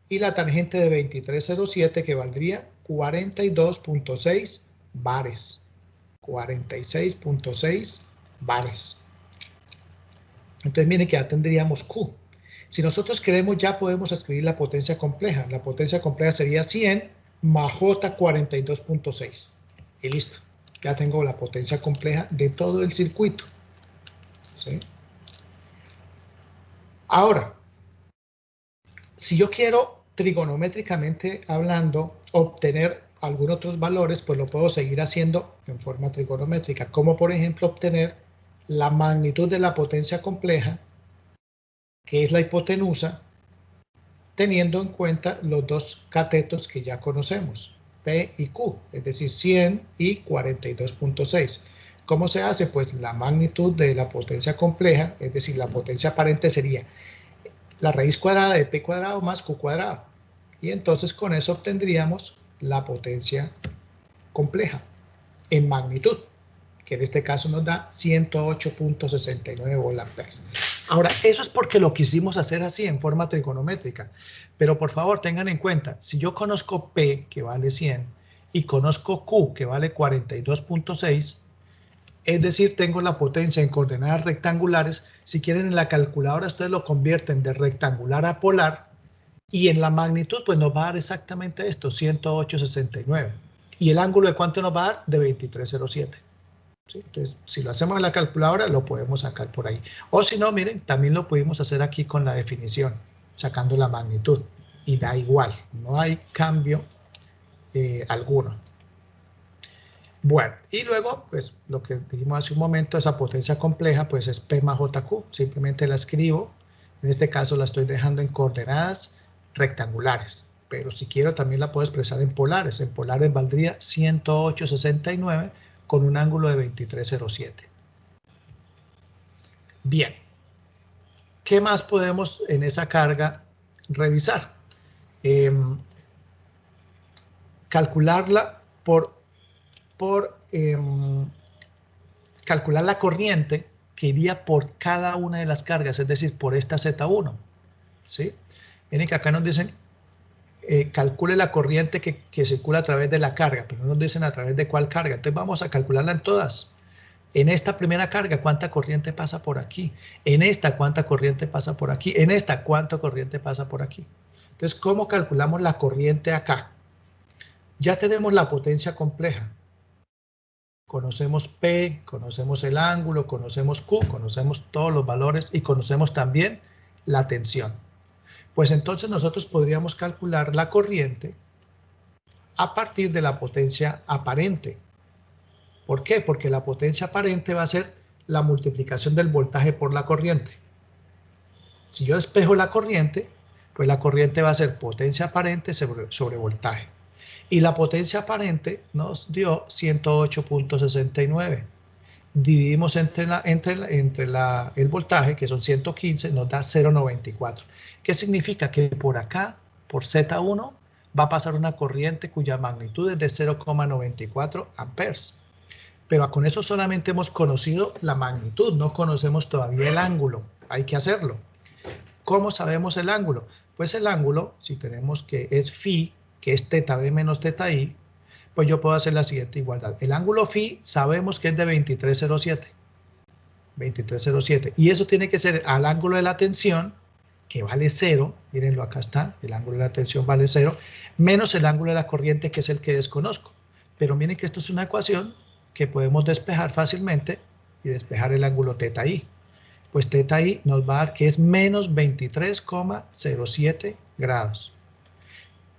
[SPEAKER 1] y la tangente de 2307, que valdría 42.6 bares. 46.6 bares. Entonces, miren que ya tendríamos Q. Si nosotros queremos, ya podemos escribir la potencia compleja. La potencia compleja sería 100 más J 42.6. Y listo. Ya tengo la potencia compleja de todo el circuito. ¿Sí? Ahora, si yo quiero trigonométricamente hablando obtener algunos otros valores, pues lo puedo seguir haciendo en forma trigonométrica, como por ejemplo obtener la magnitud de la potencia compleja, que es la hipotenusa, teniendo en cuenta los dos catetos que ya conocemos, P y Q, es decir, 100 y 42.6. ¿Cómo se hace? Pues la magnitud de la potencia compleja, es decir, la potencia aparente sería la raíz cuadrada de P cuadrado más Q cuadrado. Y entonces con eso obtendríamos la potencia compleja en magnitud, que en este caso nos da 108.69 volamperes. Ahora, eso es porque lo quisimos hacer así, en forma trigonométrica. Pero por favor, tengan en cuenta, si yo conozco P, que vale 100, y conozco Q, que vale 42.6, es decir, tengo la potencia en coordenadas rectangulares. Si quieren, en la calculadora ustedes lo convierten de rectangular a polar, y en la magnitud, pues nos va a dar exactamente esto, 108.69. ¿Y el ángulo de cuánto nos va a dar? De 23.07. ¿Sí? Entonces, si lo hacemos en la calculadora, lo podemos sacar por ahí. O si no, miren, también lo pudimos hacer aquí con la definición, sacando la magnitud. Y da igual, no hay cambio alguno. Bueno, y luego, pues lo que dijimos hace un momento, esa potencia compleja, pues es P más JQ. Simplemente la escribo. En este caso la estoy dejando en coordenadas rectangulares. Pero si quiero también la puedo expresar en polares. En polares valdría 108.69 con un ángulo de 23.07. Bien. ¿Qué más podemos en esa carga revisar? Calcularla calcular la corriente que iría por cada una de las cargas, es decir, por esta Z1. ¿Sí? Miren que acá nos dicen, calcule la corriente que circula a través de la carga, pero no nos dicen a través de cuál carga. Entonces vamos a calcularla en todas. En esta primera carga, ¿cuánta corriente pasa por aquí? En esta, ¿cuánta corriente pasa por aquí? En esta, ¿cuánta corriente pasa por aquí? Entonces, ¿cómo calculamos la corriente acá? Ya tenemos la potencia compleja. Conocemos P, conocemos el ángulo, conocemos Q, conocemos todos los valores y conocemos también la tensión. Pues entonces nosotros podríamos calcular la corriente a partir de la potencia aparente. ¿Por qué? Porque la potencia aparente va a ser la multiplicación del voltaje por la corriente. Si yo despejo la corriente, Pues la corriente va a ser potencia aparente sobre voltaje. Y la potencia aparente nos dio 108.69. Dividimos entre el voltaje, que son 115, nos da 0.94. ¿Qué significa? Que por acá, por Z1, va a pasar una corriente cuya magnitud es de 0.94 amperes. Pero con eso solamente hemos conocido la magnitud, no conocemos todavía el ángulo. Hay que hacerlo. ¿Cómo sabemos el ángulo? Pues el ángulo, si tenemos que es phi, que es teta b menos teta i, pues yo puedo hacer la siguiente igualdad. El ángulo phi sabemos que es de 23.07. 23.07. Y eso tiene que ser al ángulo de la tensión, que vale 0. Mírenlo, acá está. El ángulo de la tensión vale 0. Menos el ángulo de la corriente, que es el que desconozco. Pero miren que esto es una ecuación que podemos despejar fácilmente y despejar el ángulo teta i. Pues teta i nos va a dar que es menos 23,07 grados.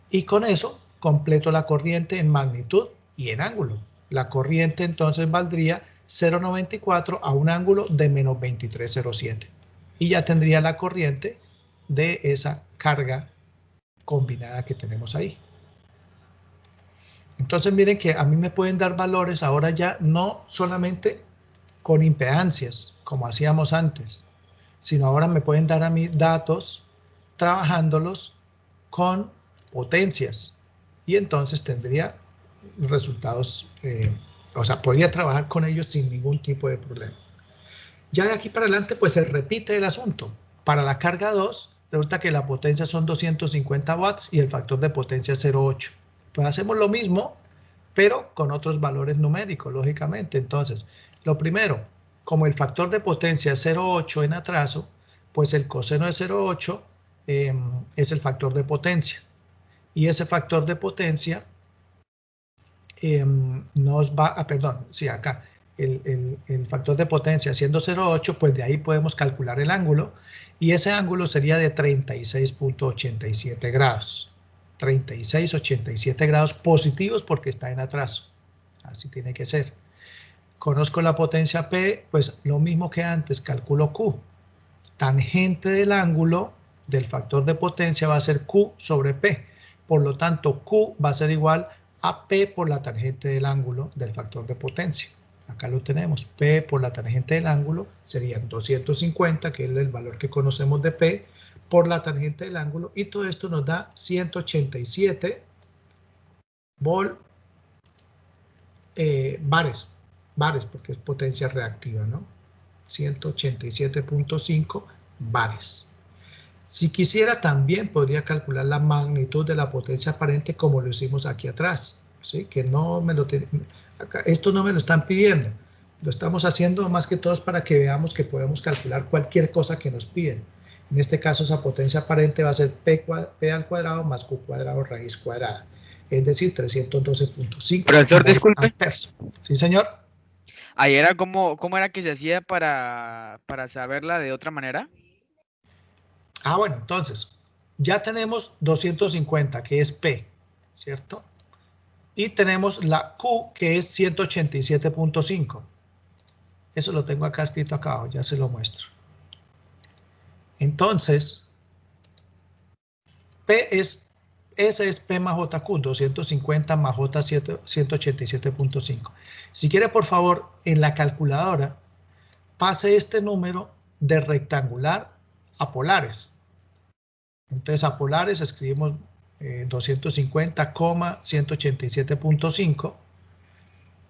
[SPEAKER 1] Y con eso completo la corriente en magnitud y en ángulo. La corriente entonces valdría 0,94 a un ángulo de menos 23,07. Y ya tendría la corriente de esa carga combinada que tenemos ahí. Entonces miren que a mí me pueden dar valores ahora ya no solamente con impedancias, como hacíamos antes, sino ahora me pueden dar a mí datos trabajándolos con potencias. Y entonces tendría resultados, o sea, podría trabajar con ellos sin ningún tipo de problema. Ya de aquí para adelante, pues se repite el asunto. Para la carga 2, resulta que la potencia son 250 watts y el factor de potencia es 0,8. Pues hacemos lo mismo, pero con otros valores numéricos, lógicamente. Entonces, lo primero, como el factor de potencia es 0,8 en atraso, pues el coseno de 0,8 es el factor de potencia. Y ese factor de potencia nos va a, perdón, sí, acá, el factor de potencia siendo 0,8, pues de ahí podemos calcular el ángulo, y ese ángulo sería de 36.87 grados. 36,87 grados positivos porque está en atraso. Así tiene que ser. Conozco la potencia P, pues lo mismo que antes, calculo Q. Tangente del ángulo del factor de potencia va a ser Q sobre P. Por lo tanto, Q va a ser igual a P por la tangente del ángulo del factor de potencia. Acá lo tenemos. P por la tangente del ángulo serían 250, que es el valor que conocemos de P, por la tangente del ángulo, y todo esto nos da 187 bares, porque es potencia reactiva, ¿no? 187.5 bares. Si quisiera, también podría calcular la magnitud de la potencia aparente como lo hicimos aquí atrás, ¿sí? Que no me lo esto no me lo están pidiendo. Lo estamos haciendo más que todo para que veamos que podemos calcular cualquier cosa que nos piden. En este caso, esa potencia aparente va a ser P al cuadrado más Q cuadrado raíz cuadrada. Es decir, 312.5.
[SPEAKER 6] Profesor, disculpe.
[SPEAKER 1] Amperes. Sí, señor.
[SPEAKER 6] Ahí era cómo era que se hacía para saberla de otra manera.
[SPEAKER 1] Ah, bueno, entonces, ya tenemos 250, que es P, ¿cierto? Y tenemos la Q, que es 187.5. Eso lo tengo acá escrito acá abajo, ya se lo muestro. Entonces, ese es P más JQ, 250 más J 187.5. Si quiere, por favor, en la calculadora, pase este número de rectangular a polares. Entonces, a polares escribimos 250,187.5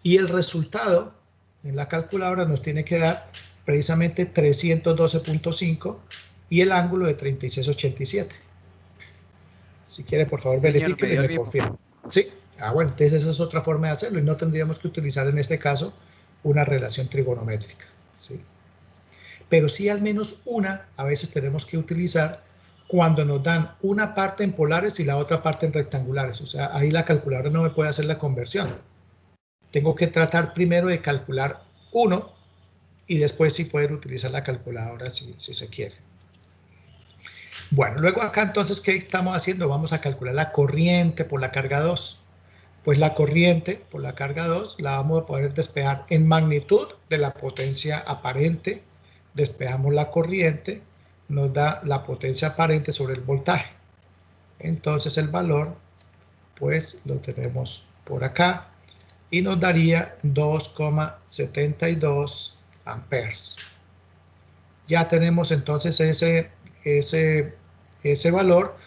[SPEAKER 1] y el resultado en la calculadora nos tiene que dar precisamente 312.5 y el ángulo de 36,87. Si quiere, por favor, verifique y me confirme. Sí, bueno, entonces esa es otra forma de hacerlo y no tendríamos que utilizar en este caso una relación trigonométrica, ¿sí? Pero sí al menos una a veces tenemos que utilizar cuando nos dan una parte en polares y la otra parte en rectangulares. O sea, ahí la calculadora no me puede hacer la conversión. Tengo que tratar primero de calcular uno y después sí poder utilizar la calculadora si se quiere. Bueno, luego acá entonces, ¿qué estamos haciendo? Vamos a calcular la corriente por la carga 2. Pues la corriente por la carga 2 la vamos a poder despejar en magnitud de la potencia aparente. Despejamos la corriente, nos da la potencia aparente sobre el voltaje. Entonces el valor, pues lo tenemos por acá y nos daría 2,72 amperes. Ya tenemos entonces ese valor.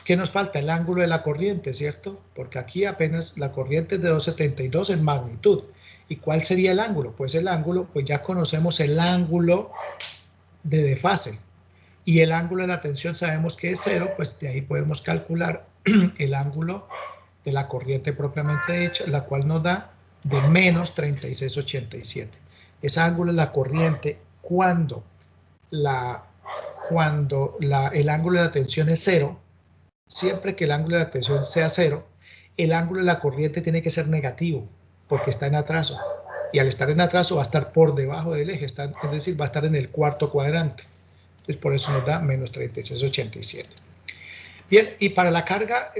[SPEAKER 1] ¿Qué nos falta? El ángulo de la corriente, ¿cierto? Porque aquí apenas la corriente es de 2,72 en magnitud. ¿Y cuál sería el ángulo? Pues el ángulo, pues ya conocemos el ángulo de desfase. Y el ángulo de la tensión sabemos que es 0, pues de ahí podemos calcular el ángulo de la corriente propiamente dicha, la cual nos da de menos 36,87. Ese ángulo de la corriente cuando el ángulo de la tensión es 0, siempre que el ángulo de la tensión sea 0, el ángulo de la corriente tiene que ser negativo, porque está en atraso. Y al estar en atraso va a estar por debajo del eje, es decir, va a estar en el cuarto cuadrante. Entonces por eso nos da menos 36,87. Bien, y para la carga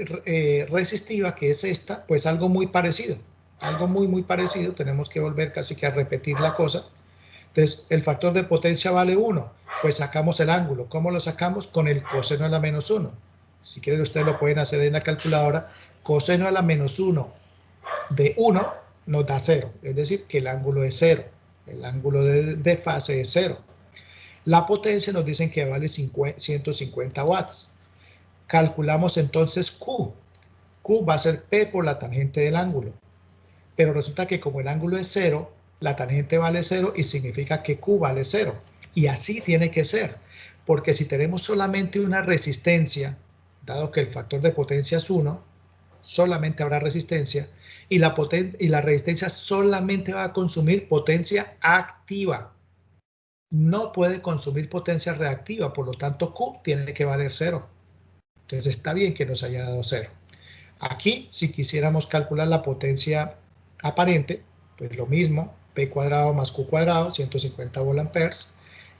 [SPEAKER 1] resistiva, que es esta, pues algo muy parecido. Algo muy parecido, tenemos que volver casi que a repetir la cosa. Entonces, el factor de potencia vale 1, pues sacamos el ángulo. ¿Cómo lo sacamos? Con el coseno a la menos 1. Si quieren, ustedes lo pueden hacer en la calculadora. Coseno a la menos 1 de 1 nos da 0, es decir, que el ángulo es 0. El ángulo de fase es 0. La potencia nos dicen que vale 150 watts. Calculamos entonces Q. Q va a ser P por la tangente del ángulo. Pero resulta que como el ángulo es 0, la tangente vale 0 y significa que Q vale 0. Y así tiene que ser. Porque si tenemos solamente una resistencia, dado que el factor de potencia es 1, solamente habrá resistencia. Y la resistencia solamente va a consumir potencia activa. No puede consumir potencia reactiva. Por lo tanto, Q tiene que valer 0. Entonces está bien que nos haya dado 0. Aquí, si quisiéramos calcular la potencia aparente, pues lo mismo, P cuadrado más Q cuadrado, 150 volamperes.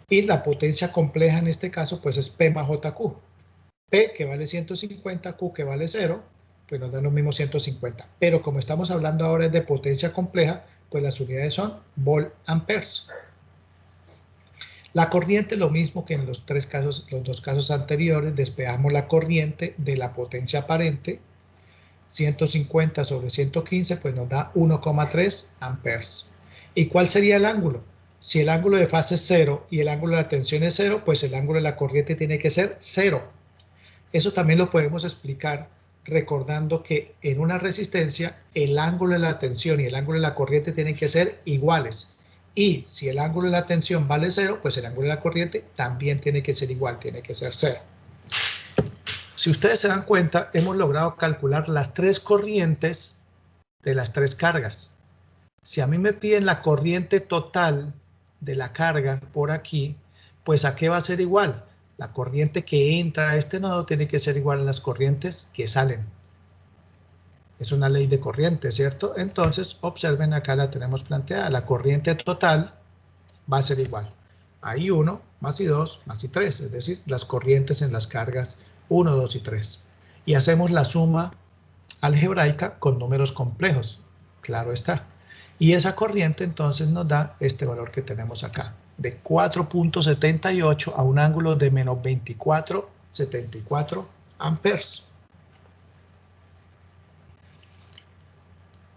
[SPEAKER 1] Y la potencia compleja en este caso, pues es P más JQ. P que vale 150, Q que vale 0, pues nos dan los mismos 150. Pero como estamos hablando ahora de potencia compleja, pues las unidades son volamperes. La corriente, lo mismo que en los dos casos anteriores, despejamos la corriente de la potencia aparente. 150 sobre 115, pues nos da 1,3 amperes. ¿Y cuál sería el ángulo? Si el ángulo de fase es 0 y el ángulo de la tensión es 0, pues el ángulo de la corriente tiene que ser 0. Eso también lo podemos explicar recordando que en una resistencia el ángulo de la tensión y el ángulo de la corriente tienen que ser iguales. Y si el ángulo de la tensión vale 0, pues el ángulo de la corriente también tiene que ser igual, tiene que ser 0. Si ustedes se dan cuenta, hemos logrado calcular las 3 corrientes de las 3 cargas. Si a mí me piden la corriente total de la carga por aquí, pues ¿a qué va a ser igual? La corriente que entra a este nodo tiene que ser igual a las corrientes que salen. Es una ley de corriente, ¿cierto? Entonces, observen, acá la tenemos planteada. La corriente total va a ser igual a I1 más I2 más I3, es decir, las corrientes en las cargas 1, 2 y 3. Y hacemos la suma algebraica con números complejos, claro está. Y esa corriente entonces nos da este valor que tenemos acá, de 4,78 a un ángulo de menos 24,74 amperes.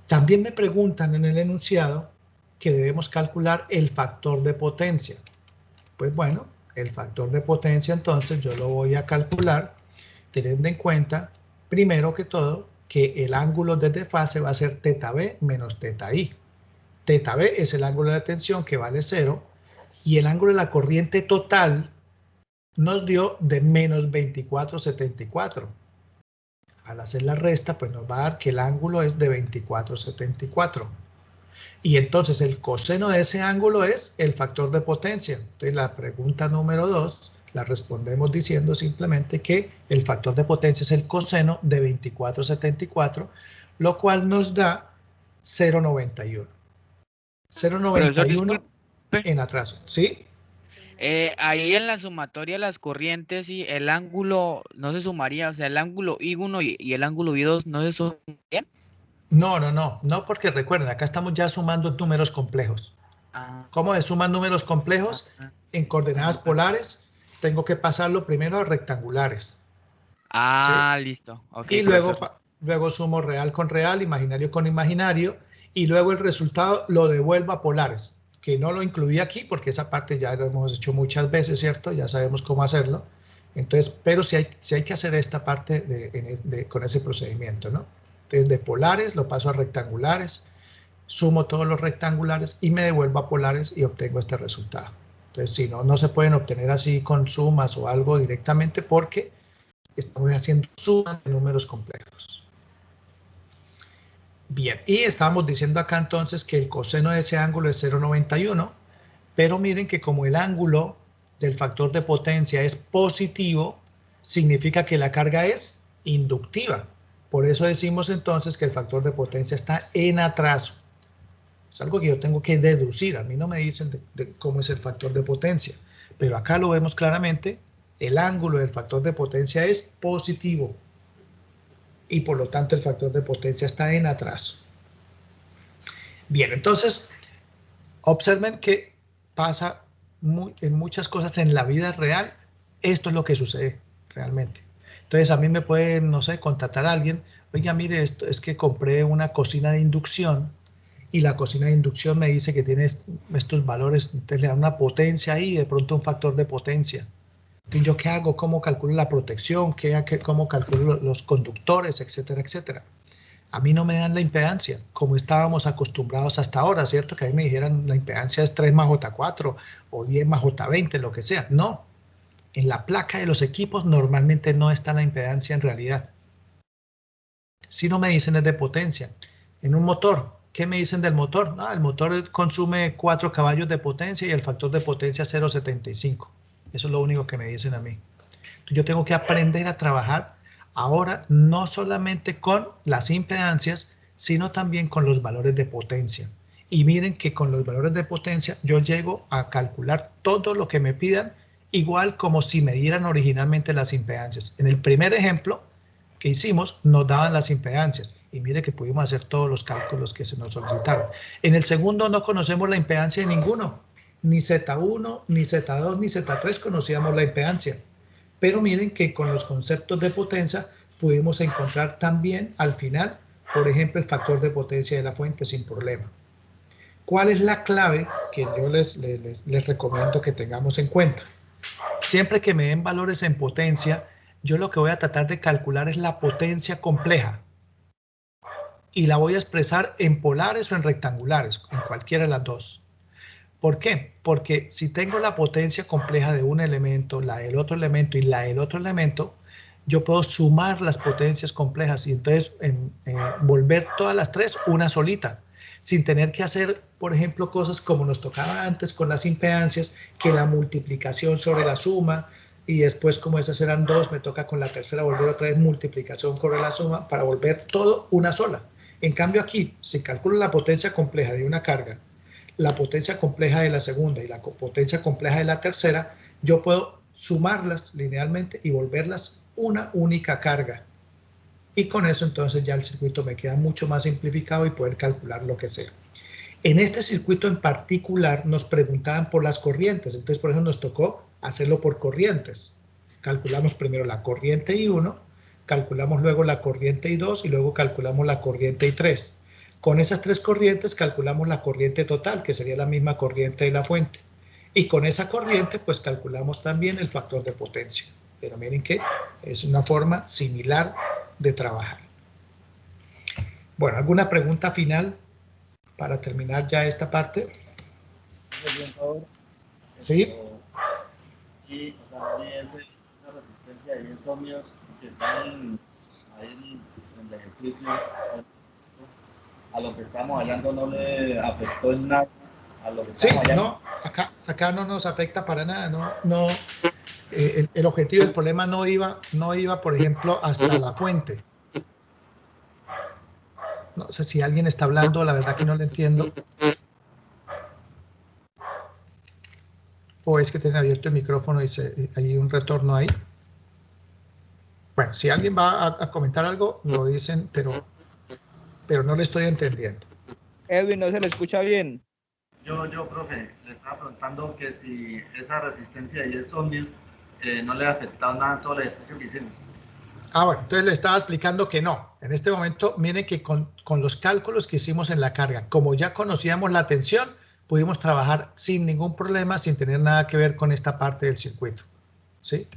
[SPEAKER 1] También me preguntan en el enunciado que debemos calcular el factor de potencia. Pues bueno, el factor de potencia entonces yo lo voy a calcular teniendo en cuenta, primero que todo, que el ángulo de desfase va a ser θb menos θi. θb es el ángulo de la tensión que vale 0 y el ángulo de la corriente total nos dio de menos 24,74. Al hacer la resta, pues nos va a dar que el ángulo es de 24,74. Y entonces el coseno de ese ángulo es el factor de potencia. Entonces la pregunta número 2 la respondemos diciendo simplemente que el factor de potencia es el coseno de 24,74, lo cual nos da 0,91. 0,91 en atraso, ¿sí?
[SPEAKER 6] Ahí en la sumatoria de las corrientes y el ángulo no se sumaría, o sea, el ángulo I1 y el ángulo I2 no se sumarían.
[SPEAKER 1] No, porque recuerden, acá estamos ya sumando números complejos. ¿Cómo se suman números complejos? En coordenadas polares, tengo que pasarlo primero a rectangulares.
[SPEAKER 6] Ah, listo. Ok,
[SPEAKER 1] Y luego,
[SPEAKER 6] profesor.
[SPEAKER 1] luego sumo real con real, imaginario con imaginario, y luego el resultado lo devuelvo a polares, que no lo incluí aquí porque esa parte ya lo hemos hecho muchas veces, ¿cierto? Ya sabemos cómo hacerlo. Entonces, pero sí hay que hacer esta parte con ese procedimiento, ¿no? Entonces, de polares lo paso a rectangulares, sumo todos los rectangulares y me devuelvo a polares y obtengo este resultado. Entonces, si no, no se pueden obtener así con sumas o algo directamente porque estamos haciendo sumas de números complejos. Bien, y estábamos diciendo acá entonces que el coseno de ese ángulo es 0,91, pero miren que como el ángulo del factor de potencia es positivo, significa que la carga es inductiva. Por eso decimos entonces que el factor de potencia está en atraso. Es algo que yo tengo que deducir. A mí no me dicen de cómo es el factor de potencia, pero acá lo vemos claramente. El ángulo del factor de potencia es positivo y por lo tanto el factor de potencia está en atraso. Bien, entonces observen que pasa en muchas cosas en la vida real. Esto es lo que sucede realmente. Entonces a mí me puede, no sé, contactar a alguien. Oiga, mire, esto es que compré una cocina de inducción y la cocina de inducción me dice que tiene estos valores, entonces le da una potencia ahí y de pronto un factor de potencia. Entonces, ¿yo qué hago? ¿Cómo calculo la protección? ¿Cómo calculo los conductores? Etcétera, etcétera. A mí no me dan la impedancia, como estábamos acostumbrados hasta ahora, ¿cierto? Que a mí me dijeran la impedancia es 3 más J4 o 10 más J20, lo que sea. No, en la placa de los equipos normalmente no está la impedancia en realidad. Si no me dicen es de potencia. En un motor, ¿qué me dicen del motor? No, el motor consume 4 caballos de potencia y el factor de potencia es 0,75. Eso es lo único que me dicen a mí. Yo tengo que aprender a trabajar ahora no solamente con las impedancias, sino también con los valores de potencia. Y miren que con los valores de potencia yo llego a calcular todo lo que me pidan, igual como si me dieran originalmente las impedancias. En el primer ejemplo que hicimos nos daban las impedancias y mire que pudimos hacer todos los cálculos que se nos solicitaron. En el segundo no conocemos la impedancia de ninguno, ni Z1, ni Z2, ni Z3 conocíamos la impedancia. Pero miren que con los conceptos de potencia pudimos encontrar también al final, por ejemplo, el factor de potencia de la fuente sin problema. ¿Cuál es la clave que yo les recomiendo que tengamos en cuenta? Siempre que me den valores en potencia, yo lo que voy a tratar de calcular es la potencia compleja. Y la voy a expresar en polares o en rectangulares, en cualquiera de las dos. ¿Por qué? Porque si tengo la potencia compleja de un elemento, la del otro elemento y la del otro elemento, yo puedo sumar las potencias complejas y entonces volver todas las tres una solita, sin tener que hacer, por ejemplo, cosas como nos tocaba antes con las impedancias, que la multiplicación sobre la suma, y después como esas eran dos, me toca con la tercera volver otra vez multiplicación sobre la suma para volver todo una sola. En cambio aquí, si calculo la potencia compleja de una carga, la potencia compleja de la segunda y la potencia compleja de la tercera, yo puedo sumarlas linealmente y volverlas una única carga. Y con eso entonces ya el circuito me queda mucho más simplificado y poder calcular lo que sea. En este circuito en particular nos preguntaban por las corrientes, entonces por eso nos tocó hacerlo por corrientes. Calculamos primero la corriente I1, calculamos luego la corriente I2 y luego calculamos la corriente I3. Con esas tres corrientes calculamos la corriente total, que sería la misma corriente de la fuente. Y con esa corriente, pues calculamos también el factor de potencia. Pero miren que es una forma similar de trabajar. Bueno, ¿alguna pregunta final para terminar ya esta parte? Sí.
[SPEAKER 4] Y, o sea, no hay esa resistencia y esos ohmios que están ahí en el ejercicio, a lo que estamos hallando no le afectó en nada a lo que estamos hallando.
[SPEAKER 1] No, acá no nos afecta para nada, no, el objetivo del problema no iba, por ejemplo, hasta la fuente. No sé si alguien está hablando, la verdad que no le entiendo. O es que tiene abierto el micrófono y hay un retorno ahí. Bueno, si alguien va a comentar algo, lo dicen, pero no le estoy entendiendo.
[SPEAKER 5] Edwin, no se le escucha bien.
[SPEAKER 4] Yo, profe, le estaba preguntando que si esa resistencia y esos ohmios no le ha afectado nada a todo el ejercicio que hicimos.
[SPEAKER 1] bueno, entonces le estaba explicando que no. En este momento, miren que con los cálculos que hicimos en la carga, como ya conocíamos la tensión, pudimos trabajar sin ningún problema, sin tener nada que ver con esta parte del circuito, ¿sí?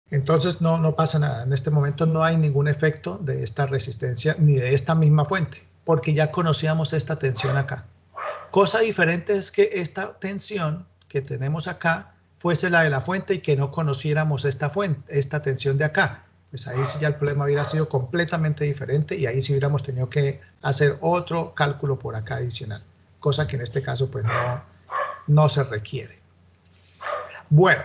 [SPEAKER 1] Entonces no pasa nada. En este momento no hay ningún efecto de esta resistencia ni de esta misma fuente, porque ya conocíamos esta tensión acá. Cosa diferente es que esta tensión que tenemos acá fuese la de la fuente y que no conociéramos esta tensión de acá. Pues ahí sí ya el problema hubiera sido completamente diferente y ahí sí hubiéramos tenido que hacer otro cálculo por acá adicional, cosa que en este caso pues no se requiere. Bueno,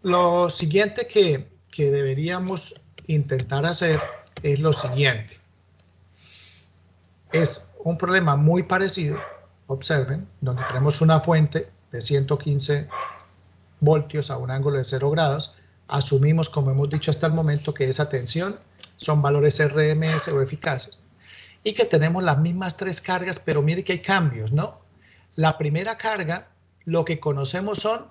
[SPEAKER 1] lo siguiente que deberíamos intentar hacer es lo siguiente. Es un problema muy parecido, observen, donde tenemos una fuente de 115 voltios a un ángulo de 0 grados. Asumimos, como hemos dicho hasta el momento, que esa tensión son valores RMS o eficaces. Y que tenemos las mismas tres cargas, pero mire que hay cambios, ¿no? La primera carga, lo que conocemos son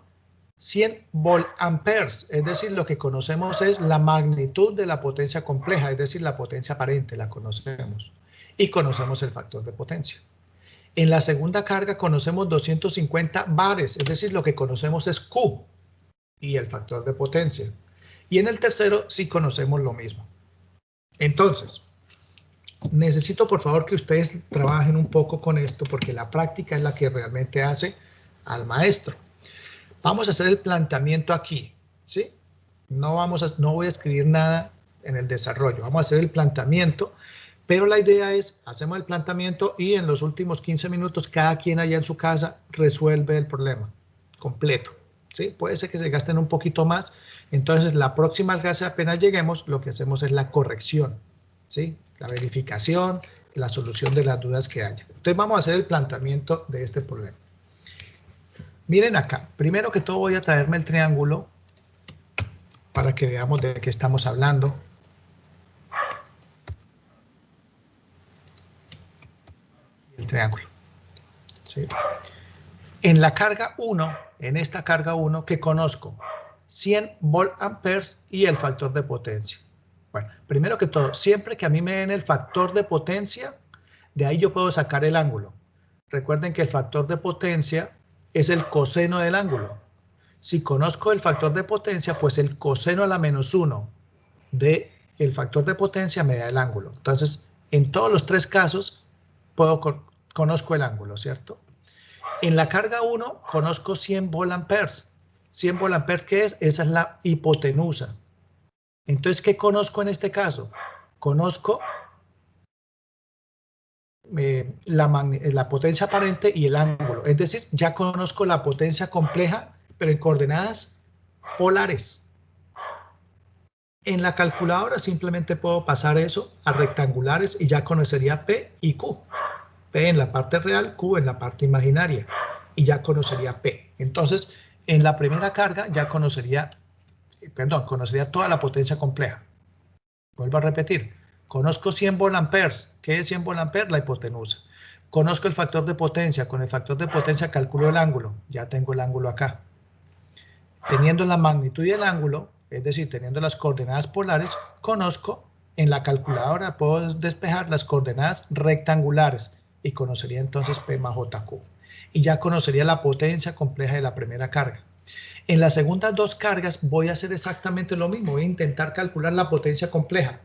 [SPEAKER 1] 100 volt-amperes, es decir, lo que conocemos es la magnitud de la potencia compleja, es decir, la potencia aparente, la conocemos. Y conocemos el factor de potencia. En la segunda carga conocemos 250 bares, es decir, lo que conocemos es Q y el factor de potencia. Y en el tercero sí conocemos lo mismo. Entonces, necesito por favor que ustedes trabajen un poco con esto porque la práctica es la que realmente hace al maestro. Vamos a hacer el planteamiento aquí, ¿sí? No voy a escribir nada en el desarrollo, vamos a hacer el planteamiento, pero la idea es, hacemos el planteamiento y en los últimos 15 minutos cada quien allá en su casa resuelve el problema completo, ¿sí? Puede ser que se gasten un poquito más, entonces la próxima clase apenas lleguemos, lo que hacemos es la corrección, ¿sí? La verificación, la solución de las dudas que haya. Entonces vamos a hacer el planteamiento de este problema. Miren acá, primero que todo voy a traerme el triángulo para que veamos de qué estamos hablando. El triángulo. ¿Sí? En la carga 1, en esta carga 1 que conozco, 100 volt-amperes y el factor de potencia. Bueno, primero que todo, siempre que a mí me den el factor de potencia, de ahí yo puedo sacar el ángulo. Recuerden que el factor de potencia es el coseno del ángulo. Si conozco el factor de potencia, pues el coseno a la menos 1 del factor de potencia me da el ángulo. Entonces, en todos los tres casos, conozco el ángulo, ¿cierto? En la carga 1, conozco 100 volt-amperes. 100 volt-amperes, ¿qué es? Esa es la hipotenusa. Entonces, ¿qué conozco en este caso? Conozco la potencia aparente y el ángulo. Es decir, ya conozco la potencia compleja, pero en coordenadas polares. En la calculadora simplemente puedo pasar eso a rectangulares y ya conocería P y Q. P en la parte real, Q en la parte imaginaria. Y ya conocería P. Entonces, en la primera carga ya conocería toda la potencia compleja. Vuelvo a repetir. Conozco 100 volt-amperes. ¿Qué es 100 volt-amperes? La hipotenusa. Conozco el factor de potencia. Con el factor de potencia calculo el ángulo. Ya tengo el ángulo acá. Teniendo la magnitud y el ángulo, es decir, teniendo las coordenadas polares, conozco en la calculadora, puedo despejar las coordenadas rectangulares y conocería entonces P más JQ. Y ya conocería la potencia compleja de la primera carga. En las segundas dos cargas voy a hacer exactamente lo mismo. Voy a intentar calcular la potencia compleja.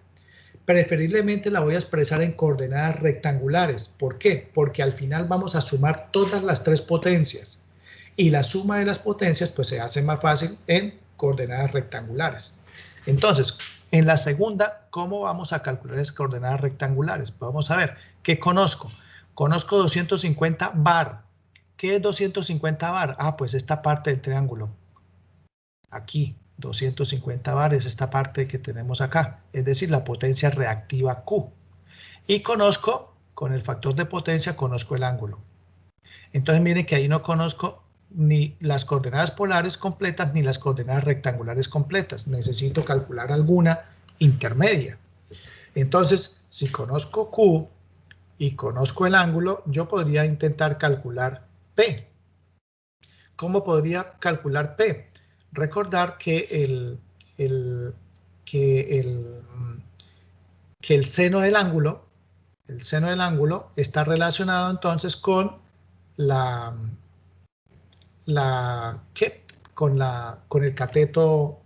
[SPEAKER 1] Preferiblemente la voy a expresar en coordenadas rectangulares. ¿Por qué? Porque al final vamos a sumar todas las tres potencias. Y la suma de las potencias pues se hace más fácil en coordenadas rectangulares. Entonces, en la segunda, ¿cómo vamos a calcular esas coordenadas rectangulares? Pues vamos a ver, ¿qué conozco? Conozco 250 bar. ¿Qué es 250 bar? Ah, pues esta parte del triángulo. Aquí, 250 bar es esta parte que tenemos acá, es decir, la potencia reactiva Q. Y conozco, con el factor de potencia, conozco el ángulo. Entonces miren que ahí no conozco ni las coordenadas polares completas ni las coordenadas rectangulares completas. Necesito calcular alguna intermedia. Entonces, si conozco Q y conozco el ángulo, yo podría intentar calcular P. ¿Cómo podría calcular P? Recordar que que el seno del ángulo, está relacionado entonces con con el cateto,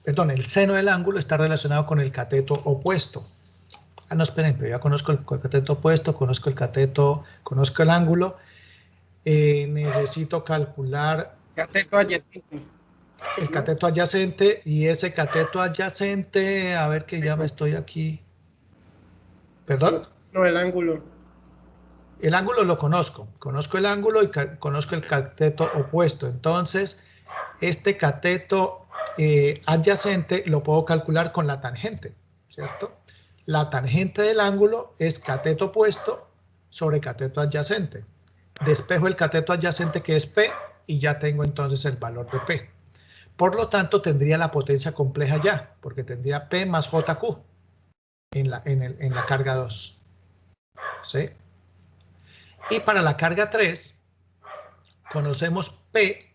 [SPEAKER 1] perdón, el seno del ángulo está relacionado con el cateto opuesto. Ah, no, esperen, pero ya conozco el cateto opuesto, conozco el ángulo. Necesito calcular
[SPEAKER 2] Cateto adyacente.
[SPEAKER 1] el cateto adyacente, y ese cateto adyacente, a ver que ya me estoy aquí. ¿Perdón?
[SPEAKER 2] No, el ángulo.
[SPEAKER 1] El ángulo lo conozco el ángulo y conozco el cateto opuesto. Entonces, este cateto adyacente lo puedo calcular con la tangente, ¿cierto? La tangente del ángulo es cateto opuesto sobre cateto adyacente. Despejo el cateto adyacente, que es P, y ya tengo entonces el valor de P. Por lo tanto, tendría la potencia compleja ya, porque tendría P más JQ en la carga 2. ¿Sí? Y para la carga 3, conocemos P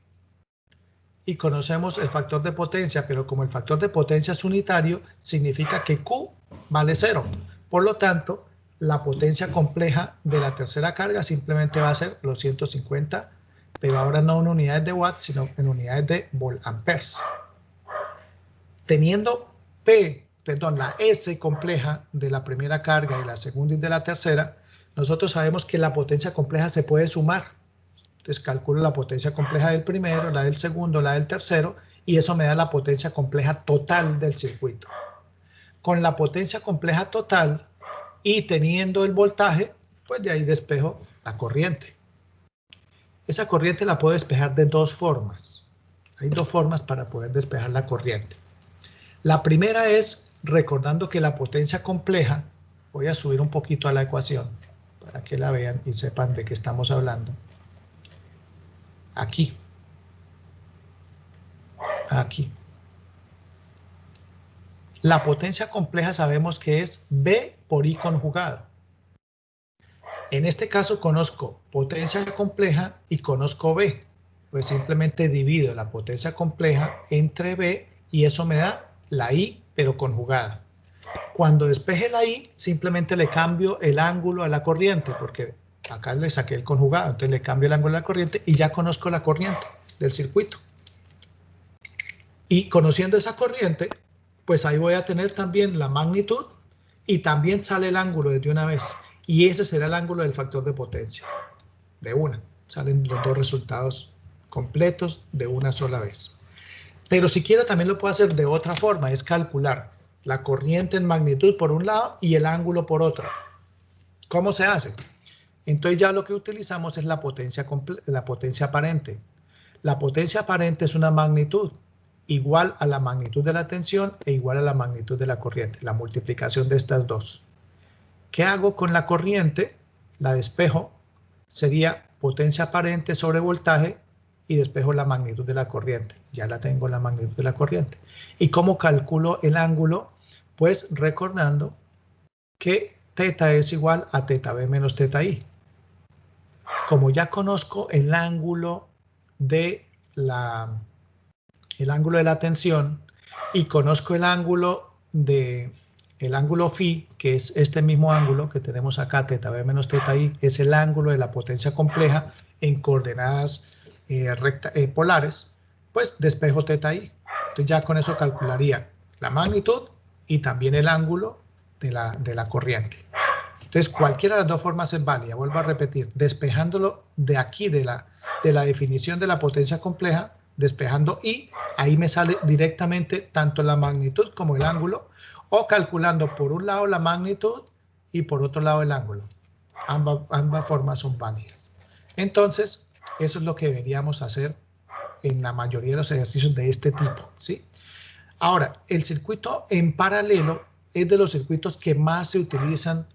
[SPEAKER 1] y conocemos el factor de potencia, pero como el factor de potencia es unitario, significa que Q vale 0. Por lo tanto, la potencia compleja de la tercera carga simplemente va a ser los 150, pero ahora no en unidades de watts, sino en unidades de volt-amperes. Teniendo la S compleja de la primera carga y la segunda y de la tercera, nosotros sabemos que la potencia compleja se puede sumar. Entonces calculo la potencia compleja del primero, la del segundo, la del tercero, y eso me da la potencia compleja total del circuito. Con la potencia compleja total y teniendo el voltaje, pues de ahí despejo la corriente. Esa corriente la puedo despejar de dos formas. Hay dos formas para poder despejar la corriente. La primera es recordando que la potencia compleja, voy a subir un poquito a la ecuación para que la vean y sepan de qué estamos hablando. Aquí. La potencia compleja sabemos que es B por I conjugado. En este caso conozco potencia compleja y conozco B. Pues simplemente divido la potencia compleja entre B y eso me da la I, pero conjugada. Cuando despeje la I, simplemente le cambio el ángulo a la corriente, porque acá le saqué el conjugado, entonces le cambio el ángulo a la corriente y ya conozco la corriente del circuito. Y conociendo esa corriente, pues ahí voy a tener también la magnitud y también sale el ángulo desde una vez. Y ese será el ángulo del factor de potencia. De una. Salen los dos resultados completos de una sola vez. Pero si quiero también lo puedo hacer de otra forma, es calcular la corriente en magnitud por un lado y el ángulo por otro. ¿Cómo se hace? Entonces ya lo que utilizamos es la potencia aparente. La potencia aparente es una magnitud igual a la magnitud de la tensión e igual a la magnitud de la corriente, la multiplicación de estas dos. ¿Qué hago con la corriente? La despejo, sería potencia aparente sobre voltaje y despejo la magnitud de la corriente. Ya la tengo la magnitud de la corriente. ¿Y cómo calculo el ángulo? Pues recordando que θ es igual a θB menos θI. Como ya conozco el ángulo de la tensión y conozco el ángulo phi, que es este mismo ángulo que tenemos acá, θB menos θI, es el ángulo de la potencia compleja en coordenadas polares, pues despejo θI. Entonces ya con eso calcularía la magnitud y también el ángulo de la corriente. Entonces cualquiera de las dos formas es válida. Vuelvo a repetir, despejándolo de aquí, de la definición de la potencia compleja, despejando I, ahí me sale directamente tanto la magnitud como el ángulo, o calculando por un lado la magnitud y por otro lado el ángulo. Ambas formas son válidas. Entonces, eso es lo que deberíamos hacer en la mayoría de los ejercicios de este tipo, ¿sí? Ahora, el circuito en paralelo es de los circuitos que más se utilizan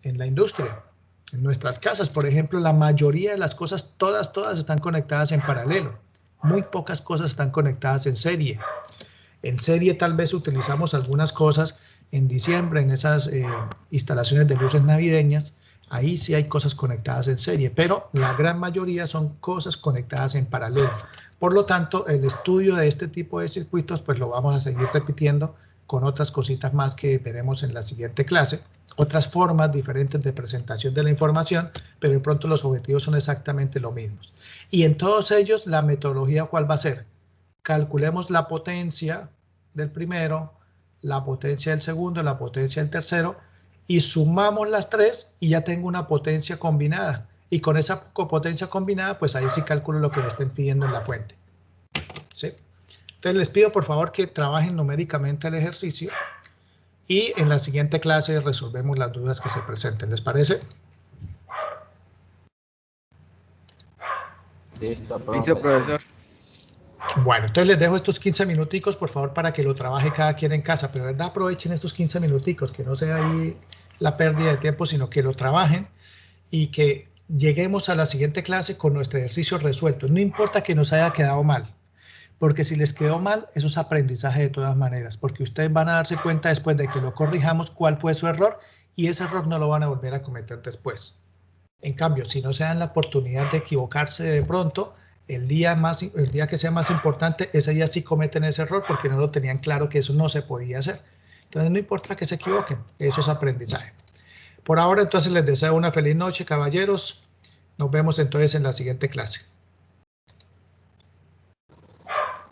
[SPEAKER 1] en la industria. En nuestras casas, por ejemplo, la mayoría de las cosas, todas están conectadas en paralelo. Muy pocas cosas están conectadas en serie. En serie tal vez utilizamos algunas cosas en diciembre, en esas instalaciones de luces navideñas. Ahí sí hay cosas conectadas en serie, pero la gran mayoría son cosas conectadas en paralelo. Por lo tanto, el estudio de este tipo de circuitos, pues lo vamos a seguir repitiendo con otras cositas más que veremos en la siguiente clase, otras formas diferentes de presentación de la información, pero de pronto los objetivos son exactamente los mismos. Y en todos ellos, la metodología, ¿cuál va a ser? Calculemos la potencia del primero, la potencia del segundo, la potencia del tercero, y sumamos las tres y ya tengo una potencia combinada. Y con esa potencia combinada, pues ahí sí calculo lo que me estén pidiendo en la fuente. ¿Sí? Entonces les pido por favor que trabajen numéricamente el ejercicio y en la siguiente clase resolvemos las dudas que se presenten. ¿Les parece?
[SPEAKER 3] Listo,
[SPEAKER 6] Listo, profesor.
[SPEAKER 1] Bueno, entonces les dejo estos 15 minuticos, por favor, para que lo trabaje cada quien en casa. Pero de verdad aprovechen estos 15 minuticos, que no sea ahí la pérdida de tiempo, sino que lo trabajen y que lleguemos a la siguiente clase con nuestro ejercicio resuelto. No importa que nos haya quedado mal, porque si les quedó mal, eso es aprendizaje de todas maneras, porque ustedes van a darse cuenta después de que lo corrijamos cuál fue su error y ese error no lo van a volver a cometer después. En cambio, si no se dan la oportunidad de equivocarse de pronto, el día que sea más importante, ese día sí cometen ese error porque no lo tenían claro que eso no se podía hacer. Entonces no importa que se equivoquen, eso es aprendizaje. Por ahora entonces les deseo una feliz noche, caballeros. Nos vemos entonces en la siguiente clase.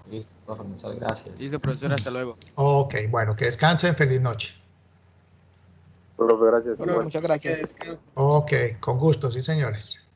[SPEAKER 3] Listo, profe, muchas gracias.
[SPEAKER 6] Listo, profesor, hasta luego.
[SPEAKER 1] Ok, bueno, que descansen, feliz noche.
[SPEAKER 7] Profe, gracias.
[SPEAKER 2] Bueno,
[SPEAKER 5] Muchas gracias.
[SPEAKER 2] que descanse.
[SPEAKER 1] Ok, con gusto, sí señores.